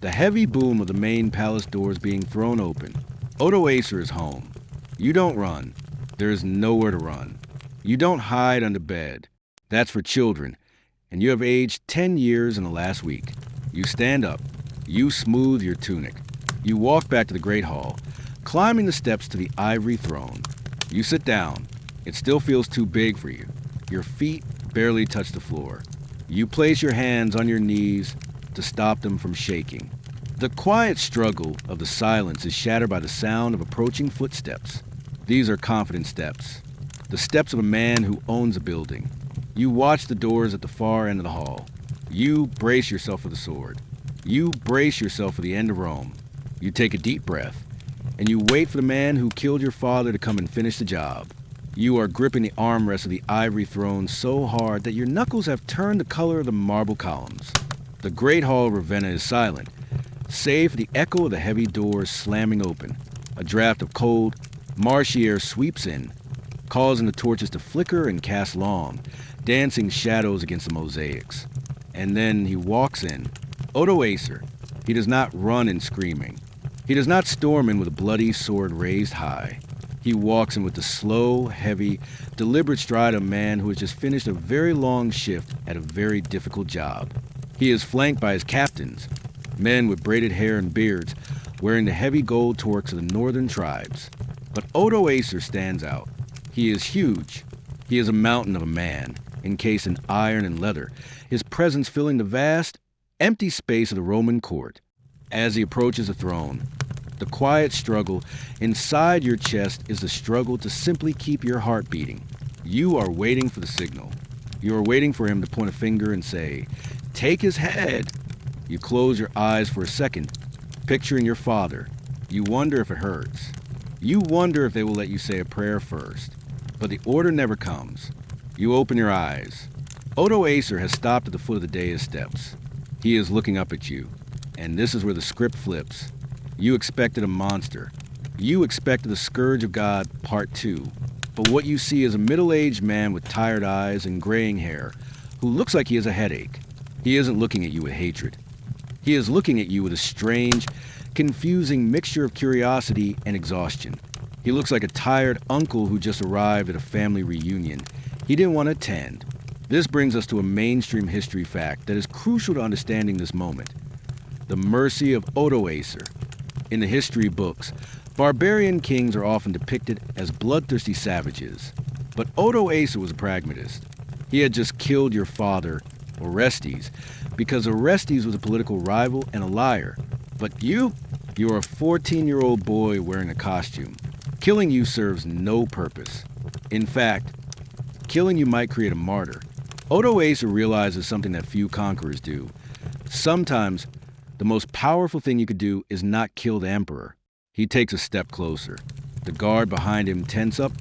the heavy boom of the main palace doors being thrown open. Odo Acer is home. You don't run. There is nowhere to run. You don't hide under bed. That's for children. And you have aged 10 years in the last week. You stand up. You smooth your tunic. You walk back to the Great Hall, climbing the steps to the ivory throne. You sit down. It still feels too big for you. Your feet barely touch the floor. You place your hands on your knees to stop them from shaking. The quiet struggle of the silence is shattered by the sound of approaching footsteps. These are confident steps. The steps of a man who owns a building. You watch the doors at the far end of the hall. You brace yourself for the sword. You brace yourself for the end of Rome. You take a deep breath, and you wait for the man who killed your father to come and finish the job. You are gripping the armrest of the ivory throne so hard that your knuckles have turned the color of the marble columns. The great hall of Ravenna is silent, save for the echo of the heavy doors slamming open. A draft of cold, marshy air sweeps in, causing the torches to flicker and cast long, dancing shadows against the mosaics. And then he walks in. Odo Acer. He does not run in screaming. He does not storm in with a bloody sword raised high. He walks in with the slow, heavy, deliberate stride of a man who has just finished a very long shift at a very difficult job. He is flanked by his captains, men with braided hair and beards, wearing the heavy gold torques of the northern tribes. But Odo Acer stands out. He is huge. He is a mountain of a man, encased in iron and leather, his presence filling the vast, empty space of the Roman court. As he approaches the throne, The quiet struggle inside your chest is the struggle to simply keep your heart beating. You are waiting for the signal. You are waiting for him to point a finger and say, "Take his head." You close your eyes for a second, picturing your father. You wonder if it hurts. You wonder if they will let you say a prayer first. But the order never comes. You open your eyes. Odo Acer has stopped at the foot of the dais steps. He is looking up at you. And this is where the script flips. You expected a monster. You expected the Scourge of God, Part 2. But what you see is a middle-aged man with tired eyes and graying hair who looks like he has a headache. He isn't looking at you with hatred. He is looking at you with a strange, confusing mixture of curiosity and exhaustion. He looks like a tired uncle who just arrived at a family reunion he didn't want to attend. This brings us to a mainstream history fact that is crucial to understanding this moment. The mercy of Odo Acer. In the history books, barbarian kings are often depicted as bloodthirsty savages. But Odo Acer was a pragmatist. He had just killed your father, Orestes, because Orestes was a political rival and a liar. But you're a 14-year-old boy wearing a costume. Killing you serves no purpose. In fact, killing you might create a martyr. Odo Acer realizes something that few conquerors do. Sometimes, the most powerful thing you could do is not kill the emperor. He takes a step closer. The guard behind him tense up,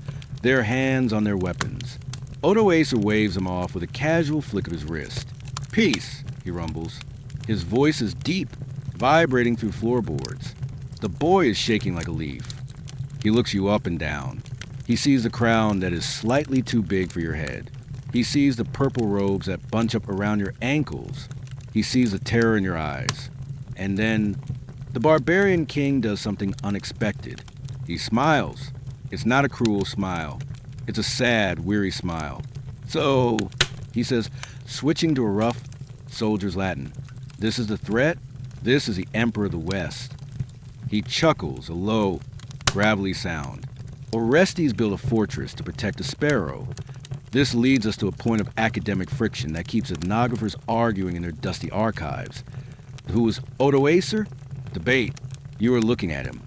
their hands on their weapons. Odo Acer waves them off with a casual flick of his wrist. "Peace," he rumbles. His voice is deep, vibrating through floorboards. The boy is shaking like a leaf. He looks you up and down. He sees the crown that is slightly too big for your head. He sees the purple robes that bunch up around your ankles. He sees the terror in your eyes. And then, the barbarian king does something unexpected. He smiles. It's not a cruel smile. It's a sad, weary smile. "So," he says, switching to a rough soldier's Latin, "this is the threat? This is the Emperor of the West." He chuckles, a low, gravelly sound. Orestes built a fortress to protect a sparrow. This leads us to a point of academic friction that keeps ethnographers arguing in their dusty archives. Who was Odo Acer? Debate. You are looking at him.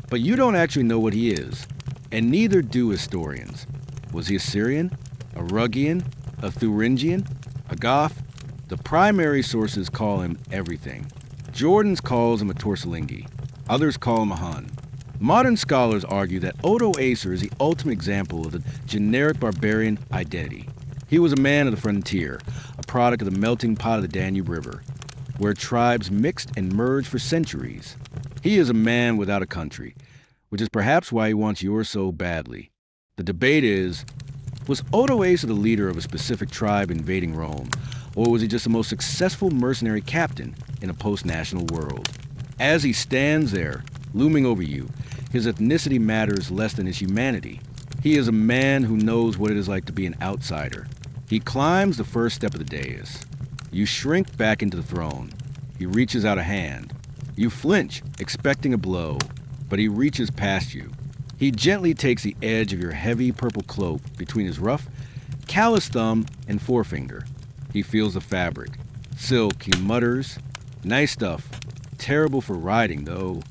But you don't actually know what he is, and neither do historians. Was he a Syrian? A Rugian? A Thuringian? A Goth? The primary sources call him everything. Jordan's calls him a Torsalingi. Others call him a Hun. Modern scholars argue that Odo Acer is the ultimate example of the generic barbarian identity. He was a man of the frontier, a product of the melting pot of the Danube River, where tribes mixed and merged for centuries. He is a man without a country, which is perhaps why he wants yours so badly. The debate is, was Odo Acer the leader of a specific tribe invading Rome, or was he just the most successful mercenary captain in a post-national world? As he stands there, looming over you, his ethnicity matters less than his humanity. He is a man who knows what it is like to be an outsider. He climbs the first step of the dais. You shrink back into the throne. He reaches out a hand. You flinch, expecting a blow, but he reaches past you. He gently takes the edge of your heavy purple cloak between his rough, callous thumb and forefinger. He feels the fabric. Silk, he mutters. "Nice stuff. Terrible for riding, though."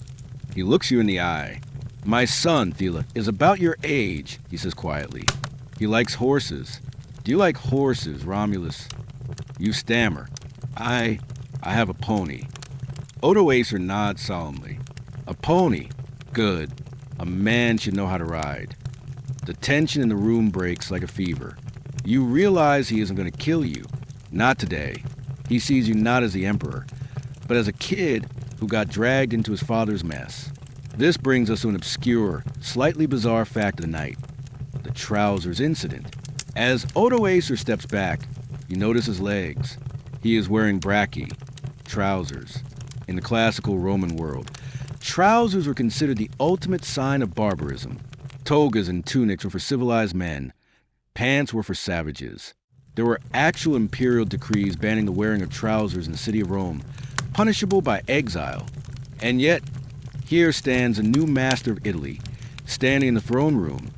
He looks you in the eye. "My son, Thela, is about your age," he says quietly. He likes horses. "Do you like horses, Romulus?" You stammer. I have a pony." Odo Acer nods solemnly. "A pony? Good. A man should know how to ride." The tension in the room breaks like a fever. You realize he isn't going to kill you. Not today. He sees you not as the Emperor, but as a kid who got dragged into his father's mess. This brings us to an obscure, slightly bizarre fact of the night. The trousers incident. As Odo Acer steps back, you notice his legs. He is wearing brachy, trousers. In the classical Roman world, trousers were considered the ultimate sign of barbarism. Togas and tunics were for civilized men. Pants were for savages. There were actual imperial decrees banning the wearing of trousers in the city of Rome, punishable by exile. And yet, here stands a new master of Italy, standing in the throne room,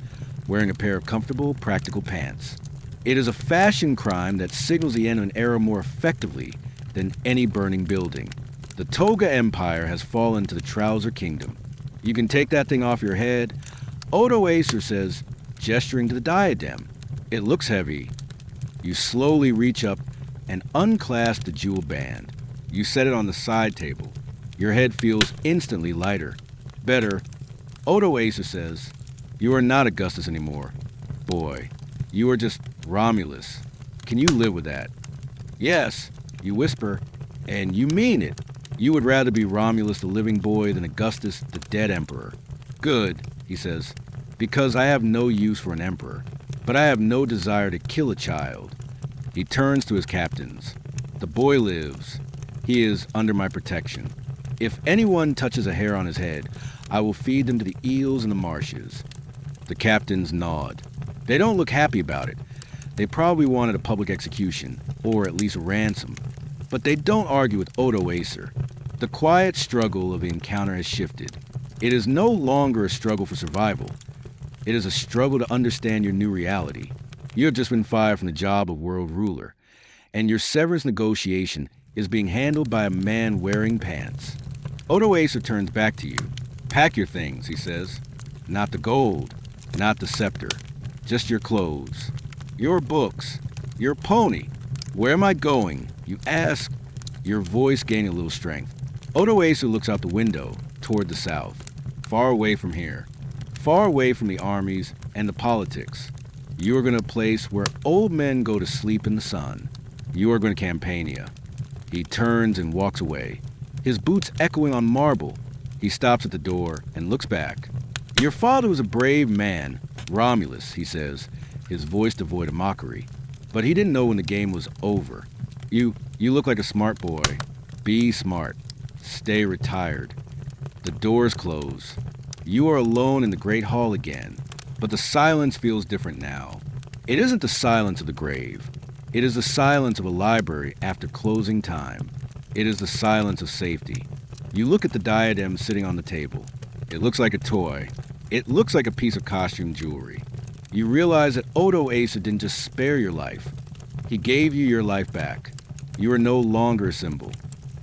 wearing a pair of comfortable, practical pants. It is a fashion crime that signals the end of an era more effectively than any burning building. The Toga Empire has fallen to the trouser kingdom. You can take that thing off your head. Odo Acer says, gesturing to the diadem. It looks heavy. You slowly reach up and unclasp the jewel band. You set it on the side table. Your head feels instantly lighter. Better. Odo Acer says, you are not Augustus anymore. Boy, you are just Romulus. Can you live with that? Yes, you whisper, and you mean it. You would rather be Romulus the living boy than Augustus the dead emperor. Good, he says, because I have no use for an emperor, but I have no desire to kill a child. He turns to his captains. The boy lives. He is under my protection. If anyone touches a hair on his head, I will feed them to the eels in the marshes. The captains nod. They don't look happy about it. They probably wanted a public execution, or at least a ransom. But they don't argue with Odo Acer. The quiet struggle of the encounter has shifted. It is no longer a struggle for survival. It is a struggle to understand your new reality. You have just been fired from the job of world ruler, and your severance negotiation is being handled by a man wearing pants. Odo Acer turns back to you. Pack your things, he says. Not the gold, not the scepter, just your clothes, your books, your pony. Where am I going? You ask, your voice gaining a little strength. Odo Acer looks out the window toward the south, far away from here, far away from the armies and the politics. You are going to a place where old men go to sleep in the sun. You are going to Campania. He turns and walks away, his boots echoing on marble. He stops at the door and looks back. Your father was a brave man, Romulus, he says, his voice devoid of mockery. But he didn't know when the game was over. You look like a smart boy. Be smart. Stay retired. The doors close. You are alone in the great hall again, but the silence feels different now. It isn't the silence of the grave. It is the silence of a library after closing time. It is the silence of safety. You look at the diadem sitting on the table. It looks like a toy. It looks like a piece of costume jewelry. You realize that Odo Acer didn't just spare your life. He gave you your life back. You are no longer a symbol.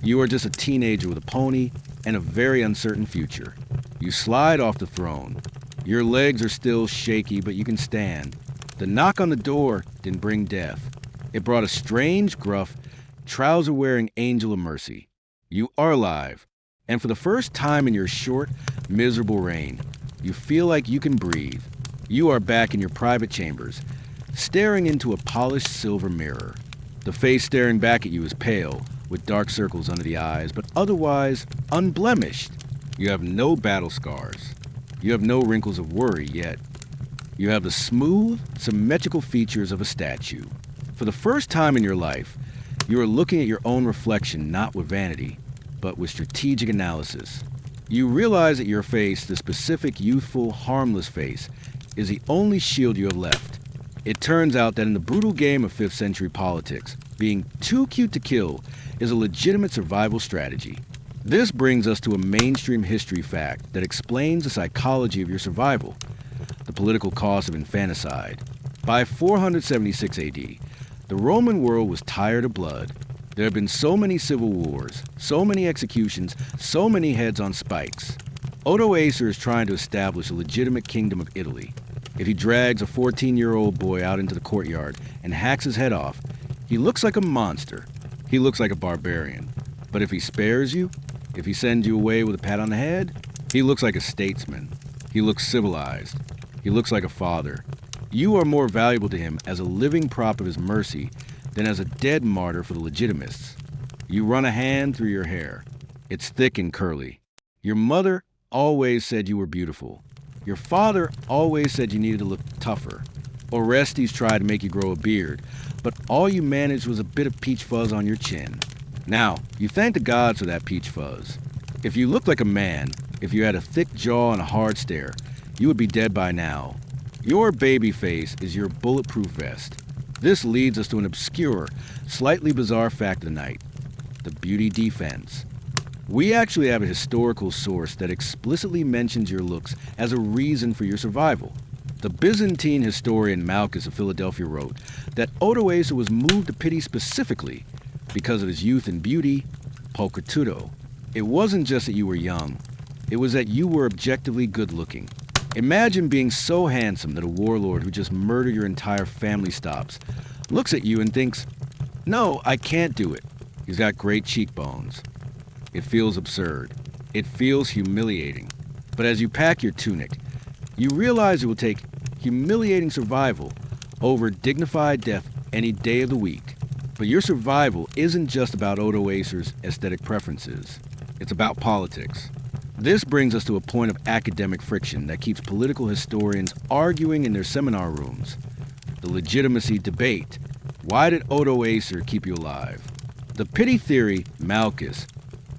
You are just a teenager with a pony and a very uncertain future. You slide off the throne. Your legs are still shaky, but you can stand. The knock on the door didn't bring death. It brought a strange, gruff, trouser-wearing angel of mercy. You are alive, and for the first time in your short, miserable reign, you feel like you can breathe. You are back in your private chambers, staring into a polished silver mirror. The face staring back at you is pale, with dark circles under the eyes, but otherwise unblemished. You have no battle scars. You have no wrinkles of worry yet. You have the smooth, symmetrical features of a statue. For the first time in your life, you are looking at your own reflection not with vanity, but with strategic analysis. You realize that your face, the specific, youthful, harmless face, is the only shield you have left. It turns out that in the brutal game of 5th century politics, being too cute to kill is a legitimate survival strategy. This brings us to a mainstream history fact that explains the psychology of your survival, the political cost of infanticide. By 476 AD, the Roman world was tired of blood. There have been so many civil wars, so many executions, so many heads on spikes. Odo Acer is trying to establish a legitimate kingdom of Italy. If he drags a 14-year-old boy out into the courtyard and hacks his head off, he looks like a monster. He looks like a barbarian. But if he spares you, if he sends you away with a pat on the head, he looks like a statesman. He looks civilized. He looks like a father. You are more valuable to him as a living prop of his mercy than as a dead martyr for the legitimists. You run a hand through your hair. It's thick and curly. Your mother always said you were beautiful. Your father always said you needed to look tougher. Orestes tried to make you grow a beard, but all you managed was a bit of peach fuzz on your chin. Now, you thank the gods for that peach fuzz. If you looked like a man, if you had a thick jaw and a hard stare, you would be dead by now. Your baby face is your bulletproof vest. This leads us to an obscure, slightly bizarre fact of the night: the beauty defense. We actually have a historical source that explicitly mentions your looks as a reason for your survival. The Byzantine historian Malchus of Philadelphia wrote that Odo Acer was moved to pity specifically because of his youth and beauty, pulchritudo. It wasn't just that you were young. It was that you were objectively good-looking. Imagine being so handsome that a warlord who just murdered your entire family stops, looks at you and thinks, "No, I can't do it. He's got great cheekbones." It feels absurd. It feels humiliating. But as you pack your tunic, you realize it will take humiliating survival over dignified death any day of the week. But your survival isn't just about Odo Acer's aesthetic preferences. It's about politics. This brings us to a point of academic friction that keeps political historians arguing in their seminar rooms. The legitimacy debate. Why did Odo Acer keep you alive? The pity theory, Malchus,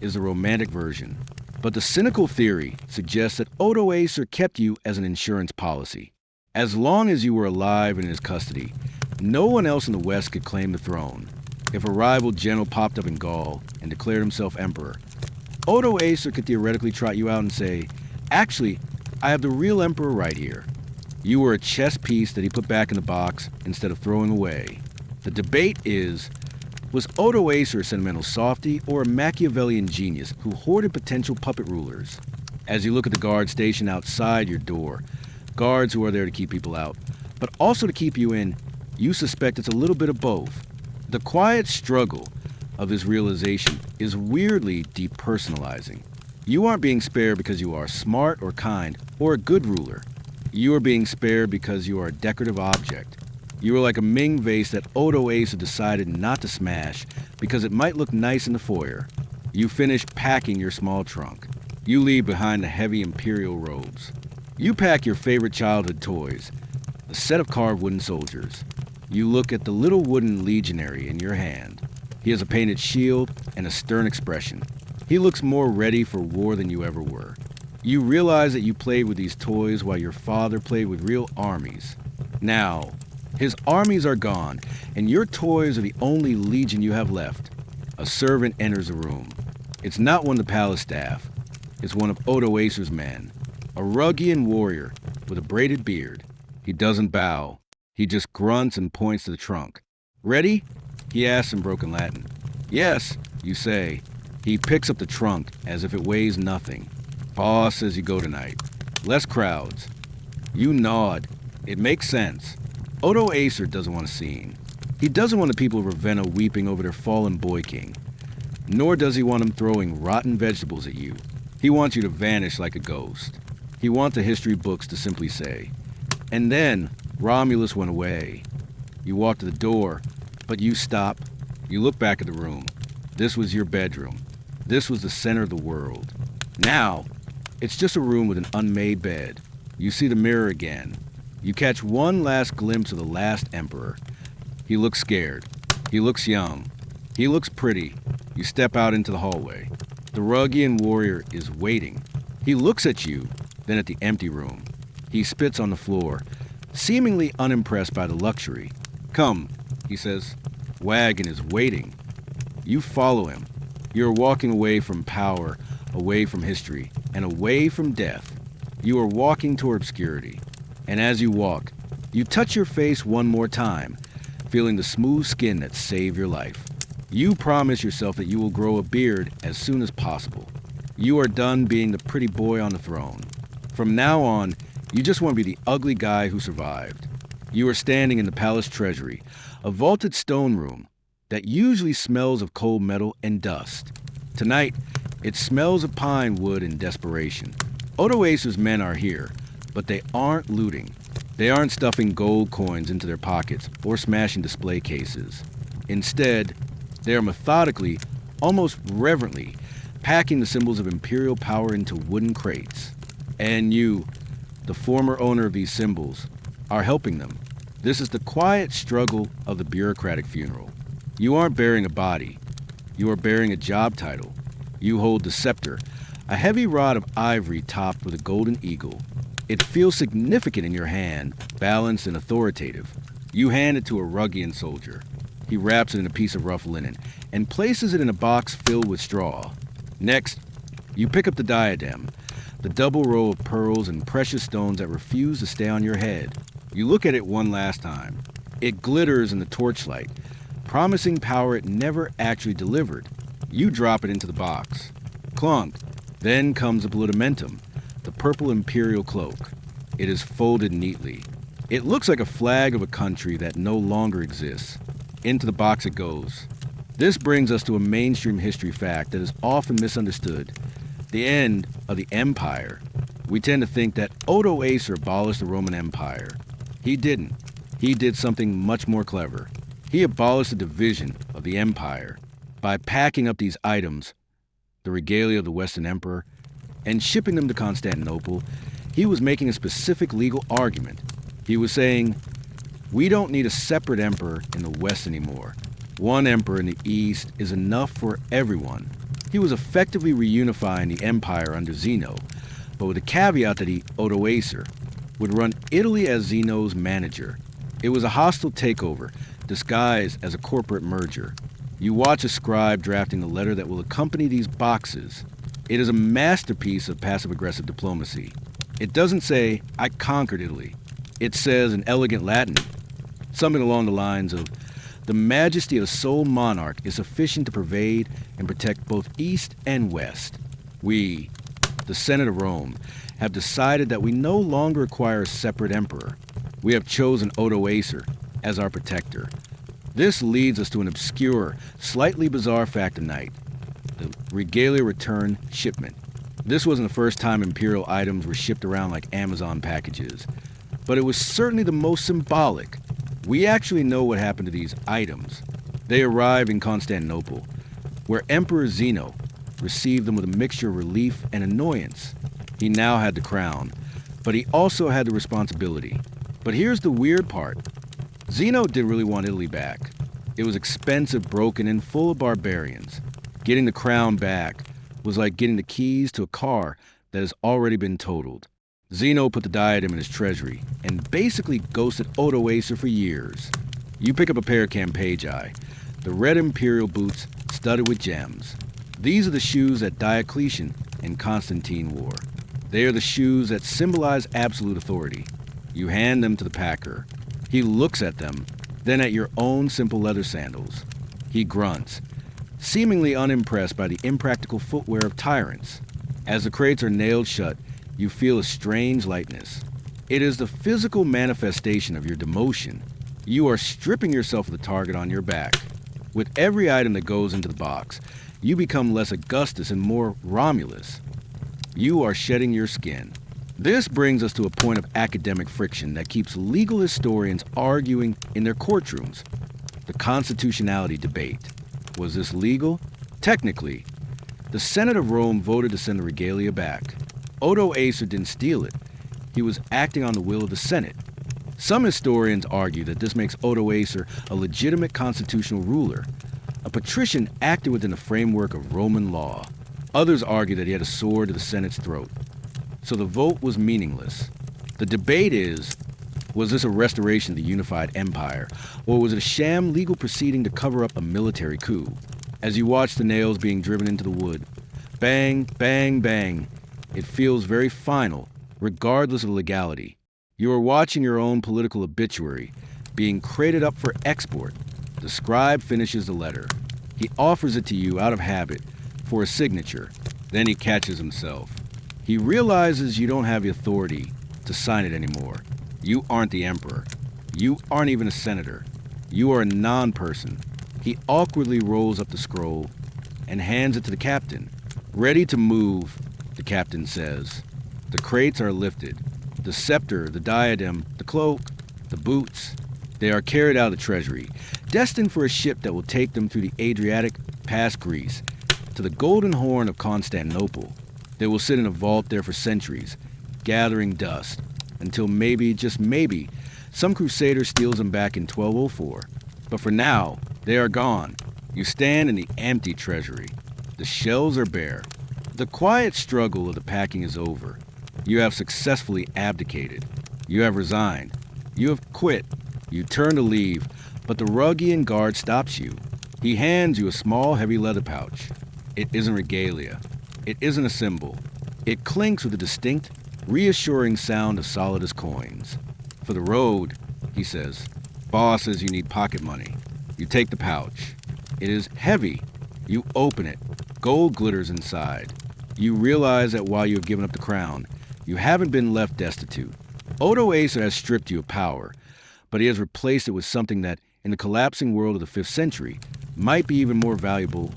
is the romantic version. But the cynical theory suggests that Odo Acer kept you as an insurance policy. As long as you were alive and in his custody, no one else in the West could claim the throne. If a rival general popped up in Gaul and declared himself emperor, Odo Acer could theoretically trot you out and say, "Actually, I have the real emperor right here." You were a chess piece that he put back in the box instead of throwing away. The debate is, was Odo Acer a sentimental softy or a Machiavellian genius who hoarded potential puppet rulers? As you look at the guard stationed outside your door, guards who are there to keep people out, but also to keep you in, you suspect it's a little bit of both. The quiet struggle of this realization is weirdly depersonalizing. You aren't being spared because you are smart or kind or a good ruler. You are being spared because you are a decorative object. You are like a Ming vase that Odo Acer decided not to smash because it might look nice in the foyer. You finish packing your small trunk. You leave behind the heavy imperial robes. You pack your favorite childhood toys, a set of carved wooden soldiers. You look at the little wooden legionary in your hand. He has a painted shield and a stern expression. He looks more ready for war than you ever were. You realize that you played with these toys while your father played with real armies. Now, his armies are gone, and your toys are the only legion you have left. A servant enters the room. It's not one of the palace staff. It's one of Odo Acer's men, a Ruggian warrior with a braided beard. He doesn't bow. He just grunts and points to the trunk. "Ready?" he asks in broken Latin. "Yes," you say. He picks up the trunk as if it weighs nothing. "Boss says you go tonight. Less crowds." You nod. It makes sense. Odo Acer doesn't want a scene. He doesn't want the people of Ravenna weeping over their fallen boy king. Nor does he want them throwing rotten vegetables at you. He wants you to vanish like a ghost. He wants the history books to simply say, "And then Romulus went away." You walk to the door, but you stop. You look back at the room. This was your bedroom. This was the center of the world. Now, it's just a room with an unmade bed. You see the mirror again. You catch one last glimpse of the last emperor. He looks scared. He looks young. He looks pretty. You step out into the hallway. The Ruggian warrior is waiting. He looks at you, then at the empty room. He spits on the floor, seemingly unimpressed by the luxury. "Come," he says. "Wagon is waiting." You follow him. You are walking away from power, away from history, and away from death. You are walking toward obscurity. And as you walk, you touch your face one more time, feeling the smooth skin that saved your life. You promise yourself that you will grow a beard as soon as possible. You are done being the pretty boy on the throne. From now on, you just want to be the ugly guy who survived. You are standing in the palace treasury, a vaulted stone room that usually smells of cold metal and dust. Tonight, it smells of pine wood and desperation. Odo Acer's men are here, but they aren't looting. They aren't stuffing gold coins into their pockets or smashing display cases. Instead, they are methodically, almost reverently, packing the symbols of imperial power into wooden crates. And you, the former owner of these symbols, are helping them. This is the quiet struggle of the bureaucratic funeral. You aren't bearing a body. You are bearing a job title. You hold the scepter, a heavy rod of ivory topped with a golden eagle. It feels significant in your hand, balanced and authoritative. You hand it to a Ruggian soldier. He wraps it in a piece of rough linen and places it in a box filled with straw. Next, you pick up the diadem, the double row of pearls and precious stones that refuse to stay on your head. You look at it one last time. It glitters in the torchlight, promising power it never actually delivered. You drop it into the box. Clunk. Then comes the paludamentum, the purple imperial cloak. It is folded neatly. It looks like a flag of a country that no longer exists. Into the box it goes. This brings us to a mainstream history fact that is often misunderstood. The end of the empire. We tend to think that Odoacer abolished the Roman Empire. He didn't. He did something much more clever. He abolished the division of the empire by packing up these items, the regalia of the Western Emperor, and shipping them to Constantinople. He was making a specific legal argument. He was saying, we don't need a separate emperor in the West anymore. One emperor in the East is enough for everyone. He was effectively reunifying the empire under Zeno, but with the caveat that Odoacer, would run Italy as Zeno's manager. It was a hostile takeover, disguised as a corporate merger. You watch a scribe drafting the letter that will accompany these boxes. It is a masterpiece of passive-aggressive diplomacy. It doesn't say, I conquered Italy. It says in elegant Latin, something along the lines of, the majesty of the sole monarch is sufficient to pervade and protect both East and West. We, the Senate of Rome, have decided that we no longer require a separate emperor. We have chosen Odoacer as our protector. This leads us to an obscure, slightly bizarre fact of night, the regalia return shipment. This wasn't the first time imperial items were shipped around like Amazon packages, but it was certainly the most symbolic. We actually know what happened to these items. They arrived in Constantinople, where Emperor Zeno received them with a mixture of relief and annoyance. He now had the crown, but he also had the responsibility. But here's the weird part. Zeno didn't really want Italy back. It was expensive, broken, and full of barbarians. Getting the crown back was like getting the keys to a car that has already been totaled. Zeno put the diadem in his treasury and basically ghosted Odoacer for years. You pick up a pair of Campagi, the red imperial boots studded with gems. These are the shoes that Diocletian and Constantine wore. They are the shoes that symbolize absolute authority. You hand them to the packer. He looks at them, then at your own simple leather sandals. He grunts, seemingly unimpressed by the impractical footwear of tyrants. As the crates are nailed shut, you feel a strange lightness. It is the physical manifestation of your demotion. You are stripping yourself of the target on your back. With every item that goes into the box, you become less Augustus and more Romulus. You are shedding your skin. This brings us to a point of academic friction that keeps legal historians arguing in their courtrooms. The constitutionality debate. Was this legal? Technically. The Senate of Rome voted to send the regalia back. Odoacer didn't steal it. He was acting on the will of the Senate. Some historians argue that this makes Odoacer a legitimate constitutional ruler. A patrician acted within the framework of Roman law. Others argue that he had a sword to the Senate's throat. So the vote was meaningless. The debate is, was this a restoration of the unified empire, or was it a sham legal proceeding to cover up a military coup? As you watch the nails being driven into the wood, bang, bang, bang, it feels very final, regardless of legality. You are watching your own political obituary being crated up for export. The scribe finishes the letter. He offers it to you out of habit for a signature. Then he catches himself. He realizes you don't have the authority to sign it anymore. You aren't the emperor. You aren't even a senator. You are a non-person. He awkwardly rolls up the scroll and hands it to the captain. Ready to move, the captain says. The crates are lifted. The scepter, the diadem, the cloak, the boots. They are carried out of the treasury, destined for a ship that will take them through the Adriatic, past Greece, to the Golden Horn of Constantinople. They will sit in a vault there for centuries, gathering dust, until maybe, just maybe, some crusader steals them back in 1204. But for now, they are gone. You stand in the empty treasury. The shelves are bare. The quiet struggle of the packing is over. You have successfully abdicated. You have resigned. You have quit. You turn to leave, but the Rugian guard stops you. He hands you a small, heavy leather pouch. It isn't regalia. It isn't a symbol. It clinks with a distinct, reassuring sound of solid as coins. For the road, he says. Boss says you need pocket money. You take the pouch. It is heavy. You open it. Gold glitters inside. You realize that while you have given up the crown, you haven't been left destitute. Odo Acer has stripped you of power, but he has replaced it with something that, in the collapsing world of the 5th century, might be even more valuable: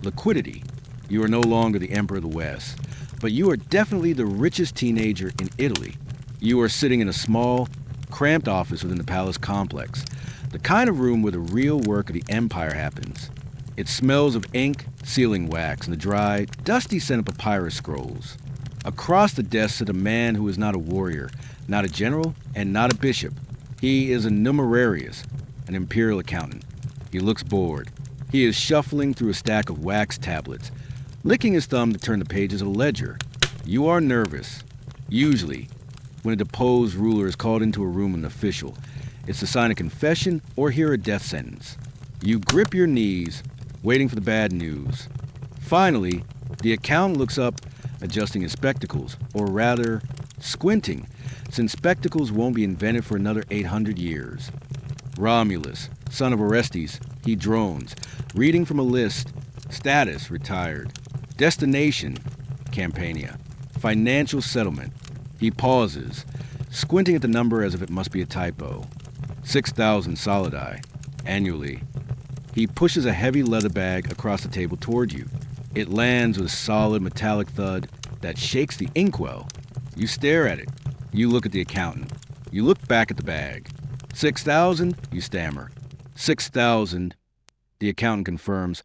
liquidity. You are no longer the Emperor of the West, but you are definitely the richest teenager in Italy. You are sitting in a small, cramped office within the palace complex, the kind of room where the real work of the empire happens. It smells of ink, sealing wax, and the dry, dusty scent of papyrus scrolls. Across the desk sits a man who is not a warrior, not a general, and not a bishop. He is a numerarius, an imperial accountant. He looks bored. He is shuffling through a stack of wax tablets, licking his thumb to turn the pages of a ledger. You are nervous. Usually, when a deposed ruler is called into a room with an official, it's to sign a confession or hear a death sentence. You grip your knees, waiting for the bad news. Finally, the accountant looks up, adjusting his spectacles, or rather, squinting, since spectacles won't be invented for another 800 years. Romulus, son of Orestes, he drones, reading from a list. Status, retired. Destination, Campania. Financial settlement. He pauses, squinting at the number as if it must be a typo. 6,000 solidi, annually. He pushes a heavy leather bag across the table toward you. It lands with a solid metallic thud that shakes the inkwell. You stare at it. You look at the accountant. You look back at the bag. 6,000, you stammer. 6,000, the accountant confirms,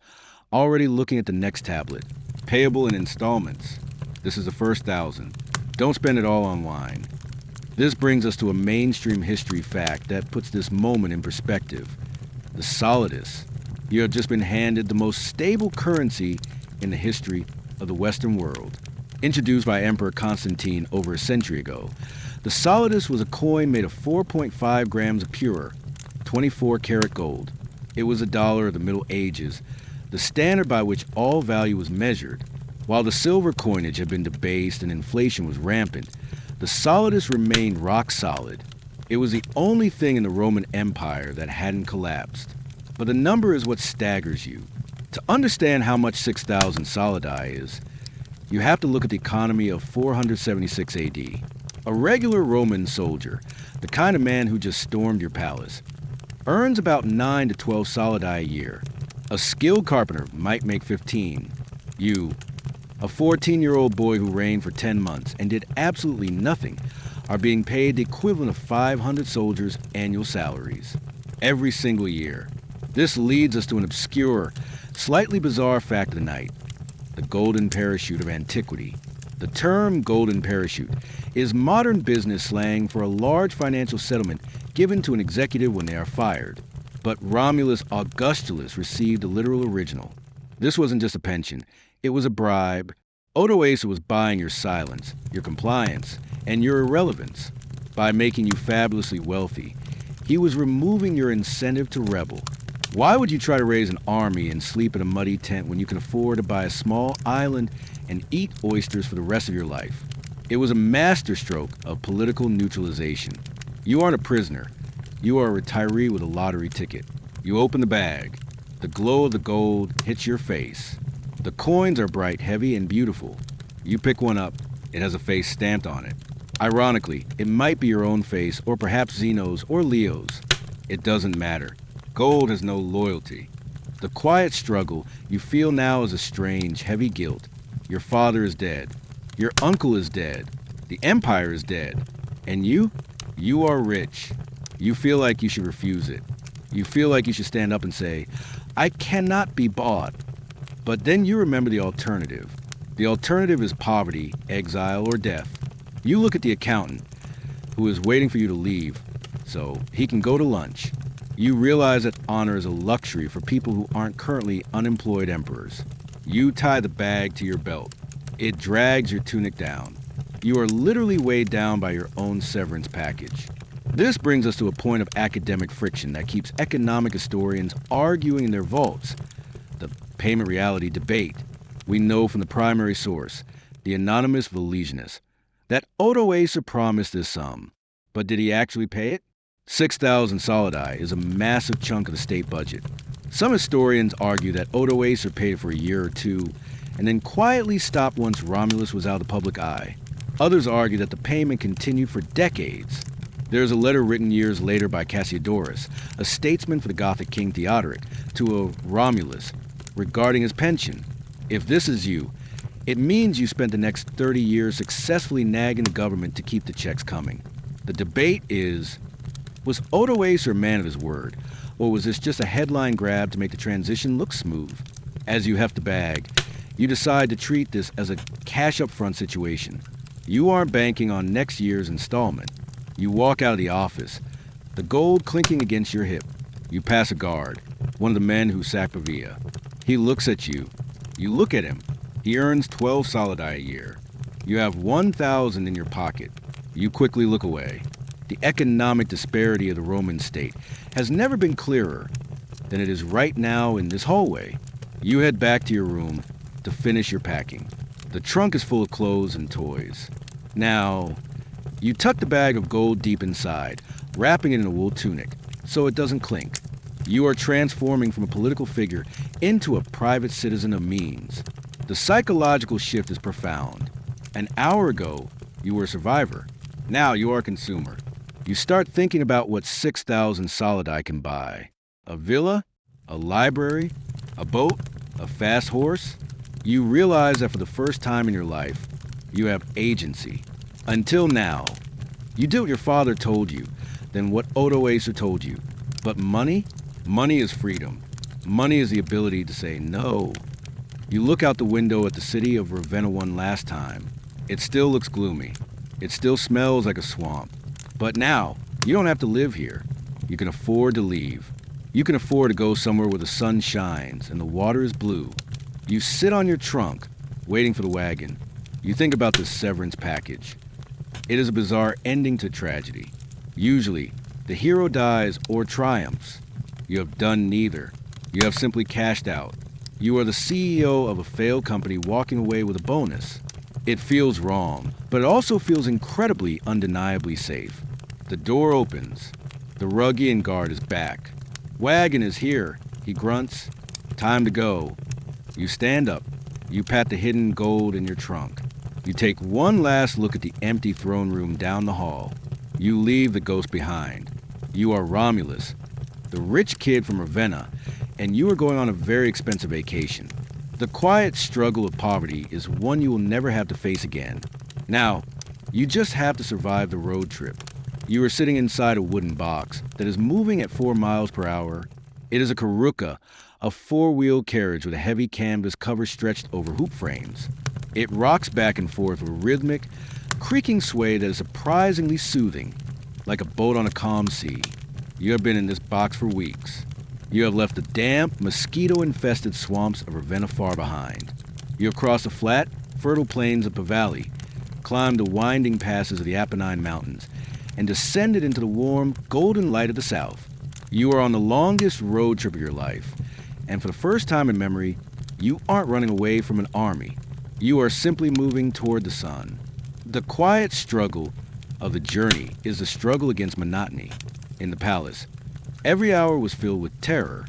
already looking at the next tablet. Payable in installments. This is the first 1,000. Don't spend it all on wine. This brings us to a mainstream history fact that puts this moment in perspective. The solidus. You have just been handed the most stable currency in the history of the Western world. Introduced by Emperor Constantine over a century ago, the solidus was a coin made of 4.5 grams of pure, 24-karat gold. It was a dollar of the Middle Ages, the standard by which all value was measured. While the silver coinage had been debased and inflation was rampant, the solidus remained rock solid. It was the only thing in the Roman Empire that hadn't collapsed. But the number is what staggers you. To understand how much 6,000 solidi is, you have to look at the economy of 476 AD. A regular Roman soldier, the kind of man who just stormed your palace, earns about 9 to 12 solidi a year. A skilled carpenter might make 15. You, a 14-year-old boy who reigned for 10 months and did absolutely nothing, are being paid the equivalent of 500 soldiers' annual salaries. Every single year. This leads us to an obscure, slightly bizarre fact of the night: the golden parachute of antiquity. The term golden parachute is modern business slang for a large financial settlement given to an executive when they are fired. But Romulus Augustulus received a literal original. This wasn't just a pension, it was a bribe. Odo Acer was buying your silence, your compliance, and your irrelevance. By making you fabulously wealthy, he was removing your incentive to rebel. Why would you try to raise an army and sleep in a muddy tent when you can afford to buy a small island and eat oysters for the rest of your life? It was a masterstroke of political neutralization. You aren't a prisoner. You are a retiree with a lottery ticket. You open the bag. The glow of the gold hits your face. The coins are bright, heavy, and beautiful. You pick one up. It has a face stamped on it. Ironically, it might be your own face, or perhaps Zeno's or Leo's. It doesn't matter. Gold has no loyalty. The quiet struggle you feel now is a strange, heavy guilt. Your father is dead. Your uncle is dead. The empire is dead. And you? You are rich. You feel like you should refuse it. You feel like you should stand up and say, "I cannot be bought." But then you remember the alternative. The alternative is poverty, exile, or death. You look at the accountant, who is waiting for you to leave, so he can go to lunch. You realize that honor is a luxury for people who aren't currently unemployed emperors. You tie the bag to your belt. It drags your tunic down. You are literally weighed down by your own severance package. This brings us to a point of academic friction that keeps economic historians arguing in their vaults. The payment reality debate. We know from the primary source, the anonymous Valesianus, that Odo Acer promised this sum. But did he actually pay it? 6,000 solidi is a massive chunk of the state budget. Some historians argue that Odo Acer paid it for a year or two, and then quietly stopped once Romulus was out of the public eye. Others argue that the payment continued for decades. There's a letter written years later by Cassiodorus, a statesman for the Gothic king Theodoric, to a Romulus regarding his pension. If this is you, it means you spent the next 30 years successfully nagging the government to keep the checks coming. The debate is, was Odo Acer a man of his word, or was this just a headline grab to make the transition look smooth? As you heft the bag, you decide to treat this as a cash up front situation. You aren't banking on next year's installment. You walk out of the office, the gold clinking against your hip. You pass a guard, one of the men who sacked Pavia. He looks at you. You look at him. He earns 12 solidi a year. You have 1,000 in your pocket. You quickly look away. The economic disparity of the Roman state has never been clearer than it is right now in this hallway. You head back to your room to finish your packing. The trunk is full of clothes and toys. Now, you tuck the bag of gold deep inside, wrapping it in a wool tunic so it doesn't clink. You are transforming from a political figure into a private citizen of means. The psychological shift is profound. An hour ago, you were a survivor. Now you are a consumer. You start thinking about what 6,000 solidi can buy. A villa? A library? A boat? A fast horse? You realize that for the first time in your life, you have agency. Until now, you did what your father told you, then what Odo Acer told you. But money? Money is freedom. Money is the ability to say no. You look out the window at the city of Ravenna one last time. It still looks gloomy. It still smells like a swamp. But now, you don't have to live here. You can afford to leave. You can afford to go somewhere where the sun shines and the water is blue. You sit on your trunk, waiting for the wagon. You think about this severance package. It is a bizarre ending to tragedy. Usually, the hero dies or triumphs. You have done neither. You have simply cashed out. You are the CEO of a failed company walking away with a bonus. It feels wrong, but it also feels incredibly undeniably safe. The door opens. The Ruggian guard is back. Wagon is here, he grunts. Time to go. You stand up. You pat the hidden gold in your trunk. You take one last look at the empty throne room down the hall. You leave the ghost behind. You are Romulus, the rich kid from Ravenna, and you are going on a very expensive vacation. The quiet struggle of poverty is one you will never have to face again. Now, you just have to survive the road trip. You are sitting inside a wooden box that is moving at 4 miles per hour. It is a Karuka, a 4-wheel carriage with a heavy canvas cover stretched over hoop frames. It rocks back and forth with a rhythmic, creaking sway that is surprisingly soothing, like a boat on a calm sea. You have been in this box for weeks. You have left the damp, mosquito-infested swamps of Ravenna far behind. You have crossed the flat, fertile plains of Pavali, climbed the winding passes of the Apennine Mountains, and descended into the warm, golden light of the south. You are on the longest road trip of your life, and for the first time in memory, you aren't running away from an army. You are simply moving toward the sun. The quiet struggle of the journey is the struggle against monotony. In the palace, every hour was filled with terror.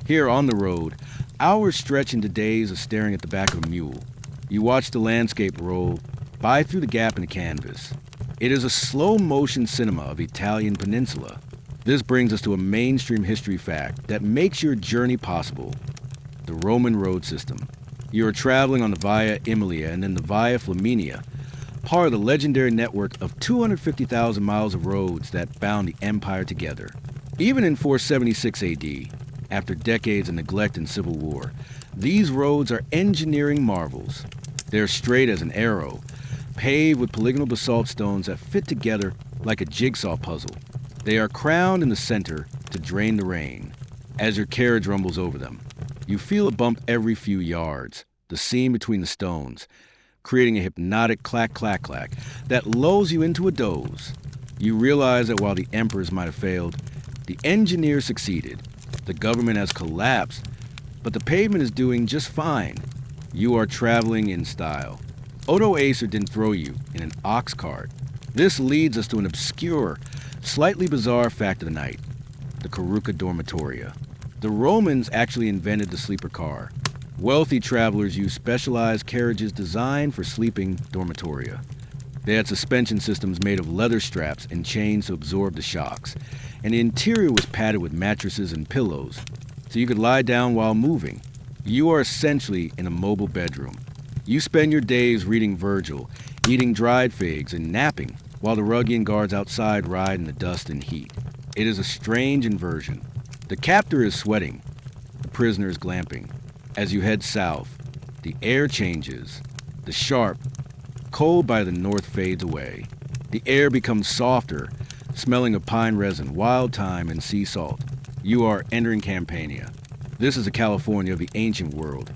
Here on the road, hours stretch into days of staring at the back of a mule. You watch the landscape roll by through the gap in the canvas. It is a slow-motion cinema of Italian peninsula. This brings us to a mainstream history fact that makes your journey possible: the Roman road system. You are traveling on the Via Emilia and then the Via Flaminia, part of the legendary network of 250,000 miles of roads that bound the empire together. Even in 476 AD, after decades of neglect and civil war, these roads are engineering marvels. They're straight as an arrow, paved with polygonal basalt stones that fit together like a jigsaw puzzle. They are crowned in the center to drain the rain. As your carriage rumbles over them, you feel a bump every few yards, the seam between the stones, creating a hypnotic clack-clack-clack that lulls you into a doze. You realize that while the emperors might have failed, the engineers succeeded. The government has collapsed, but the pavement is doing just fine. You are traveling in style. Odo Acer didn't throw you in an ox cart. This leads us to an obscure, slightly bizarre fact of the night: the Caruca Dormitoria. The Romans actually invented the sleeper car. Wealthy travelers use specialized carriages designed for sleeping dormitoria. They had suspension systems made of leather straps and chains to absorb the shocks, and the interior was padded with mattresses and pillows, so you could lie down while moving. You are essentially in a mobile bedroom. You spend your days reading Virgil, eating dried figs, and napping, while the Ruggian guards outside ride in the dust and heat. It is a strange inversion. The captor is sweating. The prisoner is glamping. As you head south, the air changes. The sharp, cold by the north fades away. The air becomes softer, smelling of pine resin, wild thyme, and sea salt. You are entering Campania. This is the California of the ancient world,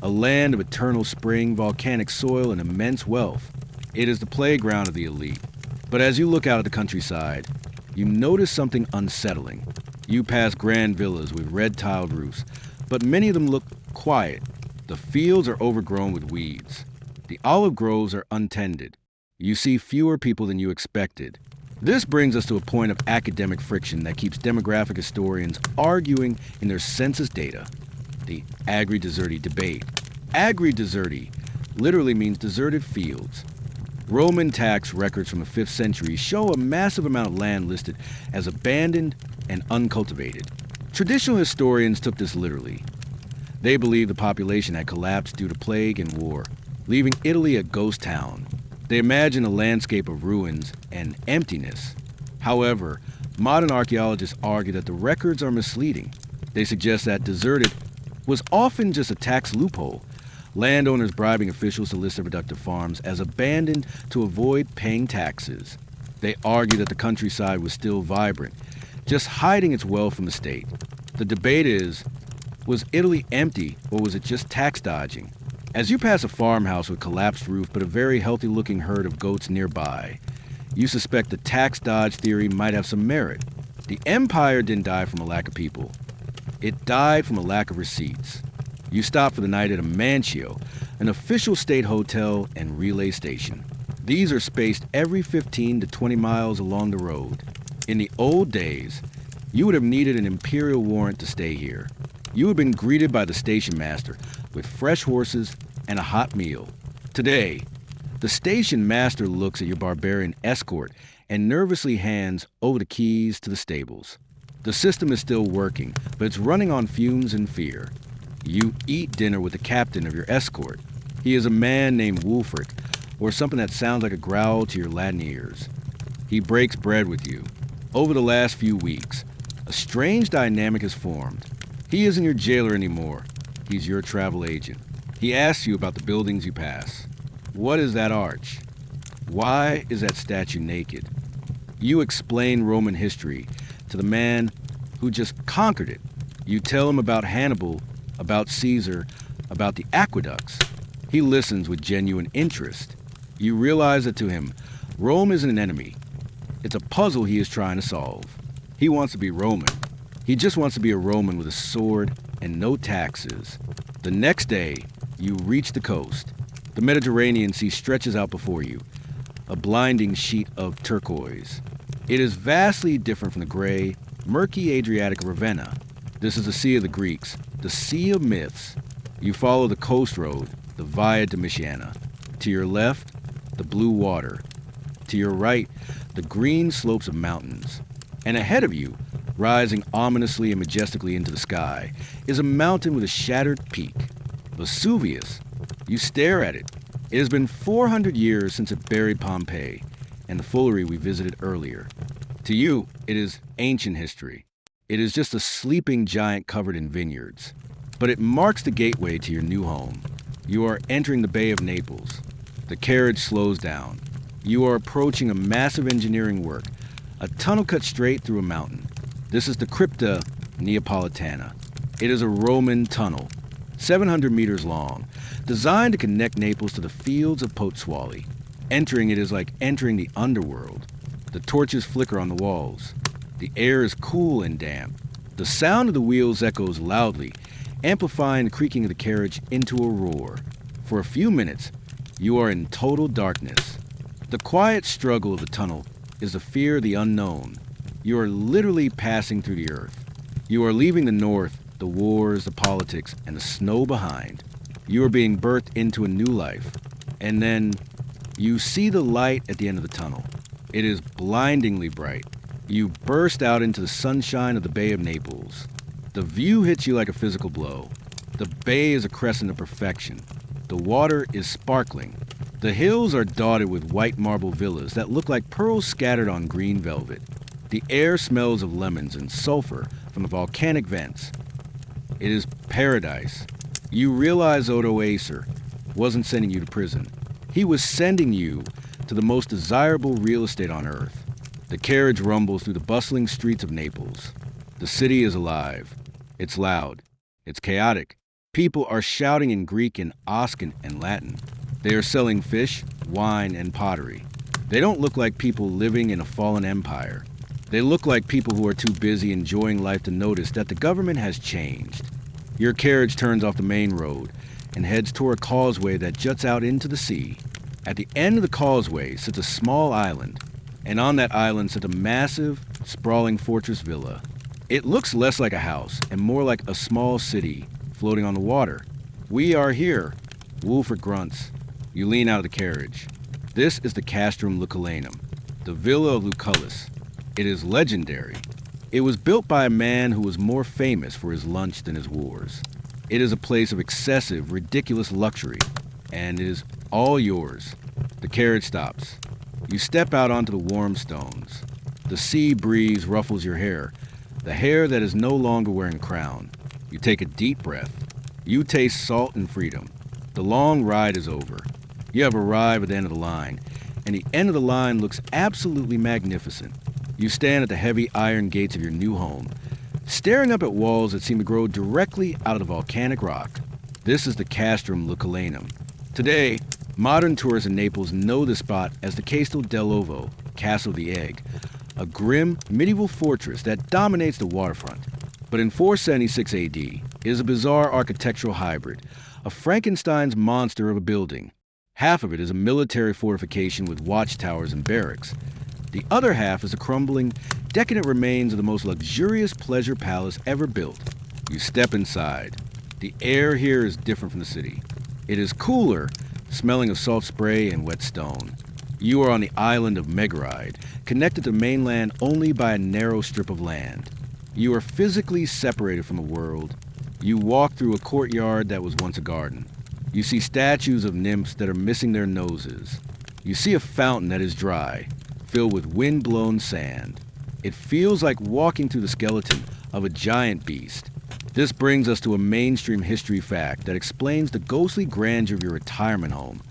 a land of eternal spring, volcanic soil, and immense wealth. It is the playground of the elite. But as you look out at the countryside, you notice something unsettling. You pass grand villas with red-tiled roofs, but many of them look quiet. The fields are overgrown with weeds. The olive groves are untended. You see fewer people than you expected. This brings us to a point of academic friction that keeps demographic historians arguing in their census data. The agri-deserti debate. Agri-deserti literally means deserted fields. Roman tax records from the 5th century show a massive amount of land listed as abandoned and uncultivated. Traditional historians took this literally. They believed the population had collapsed due to plague and war, leaving Italy a ghost town. They imagined a landscape of ruins and emptiness. However, modern archaeologists argue that the records are misleading. They suggest that deserted was often just a tax loophole, landowners bribing officials to list their productive farms as abandoned to avoid paying taxes. They argue that the countryside was still vibrant, just hiding its wealth from the state. The debate is, was Italy empty or was it just tax dodging? As you pass a farmhouse with collapsed roof but a very healthy-looking herd of goats nearby, you suspect the tax dodge theory might have some merit. The empire didn't die from a lack of people. It died from a lack of receipts. You stop for the night at a mancio, an official state hotel and relay station. These are spaced every 15 to 20 miles along the road. In the old days, you would have needed an imperial warrant to stay here. You would have been greeted by the station master with fresh horses and a hot meal. Today, the station master looks at your barbarian escort and nervously hands over the keys to the stables. The system is still working, but it's running on fumes and fear. You eat dinner with the captain of your escort. He is a man named Wulfric, or something that sounds like a growl to your Latin ears. He breaks bread with you. Over the last few weeks, a strange dynamic has formed. He isn't your jailer anymore. He's your travel agent. He asks you about the buildings you pass. What is that arch? Why is that statue naked? You explain Roman history to the man who just conquered it. You tell him about Hannibal, about Caesar, about the aqueducts. He listens with genuine interest. You realize that to him, Rome isn't an enemy. It's a puzzle he is trying to solve. He wants to be Roman. He just wants to be a Roman with a sword and no taxes. The next day, you reach the coast. The Mediterranean Sea stretches out before you, a blinding sheet of turquoise. It is vastly different from the gray, murky Adriatic of Ravenna. This is the Sea of the Greeks, the Sea of Myths. You follow the coast road, the Via Domitiana. To your left, the blue water. To your right, the green slopes of mountains. And ahead of you, rising ominously and majestically into the sky, is a mountain with a shattered peak. Vesuvius. You stare at it. It has been 400 years since it buried Pompeii and the foolery we visited earlier. To you, it is ancient history. It is just a sleeping giant covered in vineyards. But it marks the gateway to your new home. You are entering the Bay of Naples. The carriage slows down. You are approaching a massive engineering work, a tunnel cut straight through a mountain. This is the Crypta Neapolitana. It is a Roman tunnel, 700 meters long, designed to connect Naples to the fields of Pozzuoli. Entering it is like entering the underworld. The torches flicker on the walls. The air is cool and damp. The sound of the wheels echoes loudly, amplifying the creaking of the carriage into a roar. For a few minutes, you are in total darkness. The quiet struggle of the tunnel is the fear of the unknown. You are literally passing through the earth. You are leaving the north the wars, the politics, and the snow behind. You are being birthed into a new life. And then you see the light at the end of the tunnel. It is blindingly bright. You burst out into the sunshine of the Bay of Naples. The view hits you like a physical blow. The bay is a crescent of perfection. The water is sparkling. The hills are dotted with white marble villas that look like pearls scattered on green velvet. The air smells of lemons and sulfur from the volcanic vents. It is paradise. You realize Odo Acer wasn't sending you to prison. He was sending you to the most desirable real estate on earth. The carriage rumbles through the bustling streets of Naples. The city is alive. It's loud. It's chaotic. People are shouting in Greek and Oscan and Latin. They are selling fish, wine, and pottery. They don't look like people living in a fallen empire. They look like people who are too busy enjoying life to notice that the government has changed. Your carriage turns off the main road and heads toward a causeway that juts out into the sea. At the end of the causeway sits a small island, and on that island sits a massive, sprawling fortress villa. It looks less like a house and more like a small city floating on the water. "We are here," Wolfert grunts. You lean out of the carriage. This is the Castrum Lucullanum, the villa of Lucullus. It is legendary. It was built by a man who was more famous for his lunch than his wars. It is a place of excessive, ridiculous luxury, and it is all yours. The carriage stops. You step out onto the warm stones. The sea breeze ruffles your hair, the hair that is no longer wearing a crown. You take a deep breath. You taste salt and freedom. The long ride is over. You have arrived at the end of the line, and the end of the line looks absolutely magnificent. You stand at the heavy iron gates of your new home, staring up at walls that seem to grow directly out of the volcanic rock. This is the Castrum Lucullanum. Today, modern tourists in Naples know the spot as the Castel dell'Ovo, Castle of the Egg, a grim medieval fortress that dominates the waterfront. But in 476 AD, it is a bizarre architectural hybrid, a Frankenstein's monster of a building. Half of it is a military fortification with watchtowers and barracks. The other half is the crumbling, decadent remains of the most luxurious pleasure palace ever built. You step inside. The air here is different from the city. It is cooler, smelling of salt spray and wet stone. You are on the island of Megaride, connected to mainland only by a narrow strip of land. You are physically separated from the world. You walk through a courtyard that was once a garden. You see statues of nymphs that are missing their noses. You see a fountain that is dry, filled with wind-blown sand. It feels like walking through the skeleton of a giant beast. This brings us to a mainstream history fact that explains the ghostly grandeur of your retirement home.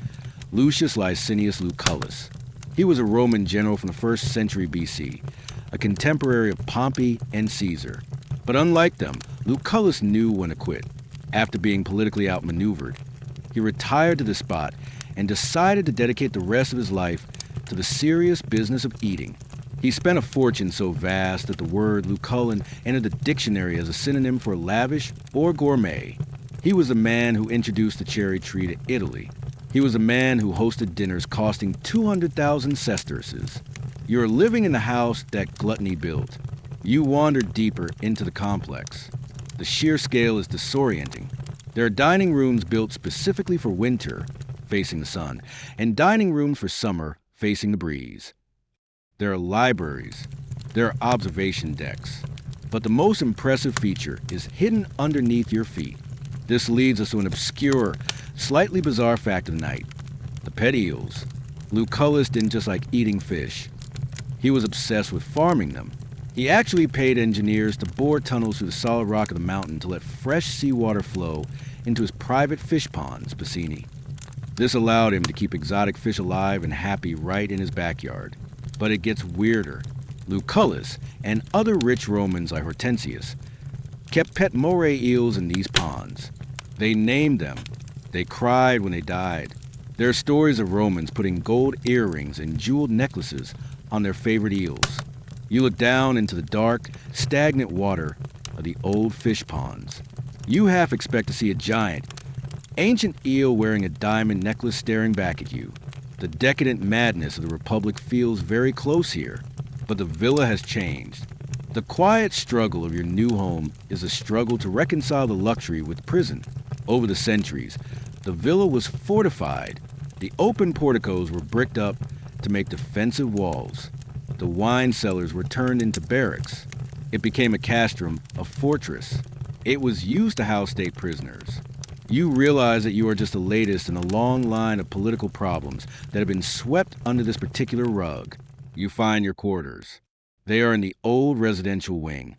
Lucius Licinius Lucullus. He was a Roman general from the 1st century BC, a contemporary of Pompey and Caesar. But unlike them, Lucullus knew when to quit. After being politically outmaneuvered, he retired to the spot and decided to dedicate the rest of his life to the serious business of eating. He spent a fortune so vast that the word Lucullan entered the dictionary as a synonym for lavish or gourmet. He was the man who introduced the cherry tree to Italy. He was a man who hosted dinners costing 200,000 sesterces. You're living in the house that gluttony built. You wander deeper into the complex. The sheer scale is disorienting. There are dining rooms built specifically for winter, facing the sun, and dining rooms for summer, facing the breeze. There are libraries. There are observation decks. But the most impressive feature is hidden underneath your feet. This leads us to an obscure, slightly bizarre fact of the night. The pet eels. Lucullus didn't just like eating fish. He was obsessed with farming them. He actually paid engineers to bore tunnels through the solid rock of the mountain to let fresh seawater flow into his private fish ponds, Piscini. This allowed him to keep exotic fish alive and happy right in his backyard. But it gets weirder. Lucullus and other rich Romans like Hortensius kept pet moray eels in these ponds. They named them. They cried when they died. There are stories of Romans putting gold earrings and jeweled necklaces on their favorite eels. You look down into the dark, stagnant water of the old fish ponds. You half expect to see a giant, ancient eel wearing a diamond necklace staring back at you. The decadent madness of the Republic feels very close here, but the villa has changed. The quiet struggle of your new home is a struggle to reconcile the luxury with prison. Over the centuries, the villa was fortified. The open porticos were bricked up to make defensive walls. The wine cellars were turned into barracks. It became a castrum, a fortress. It was used to house state prisoners. You realize that you are just the latest in a long line of political problems that have been swept under this particular rug. You find your quarters. They are in the old residential wing,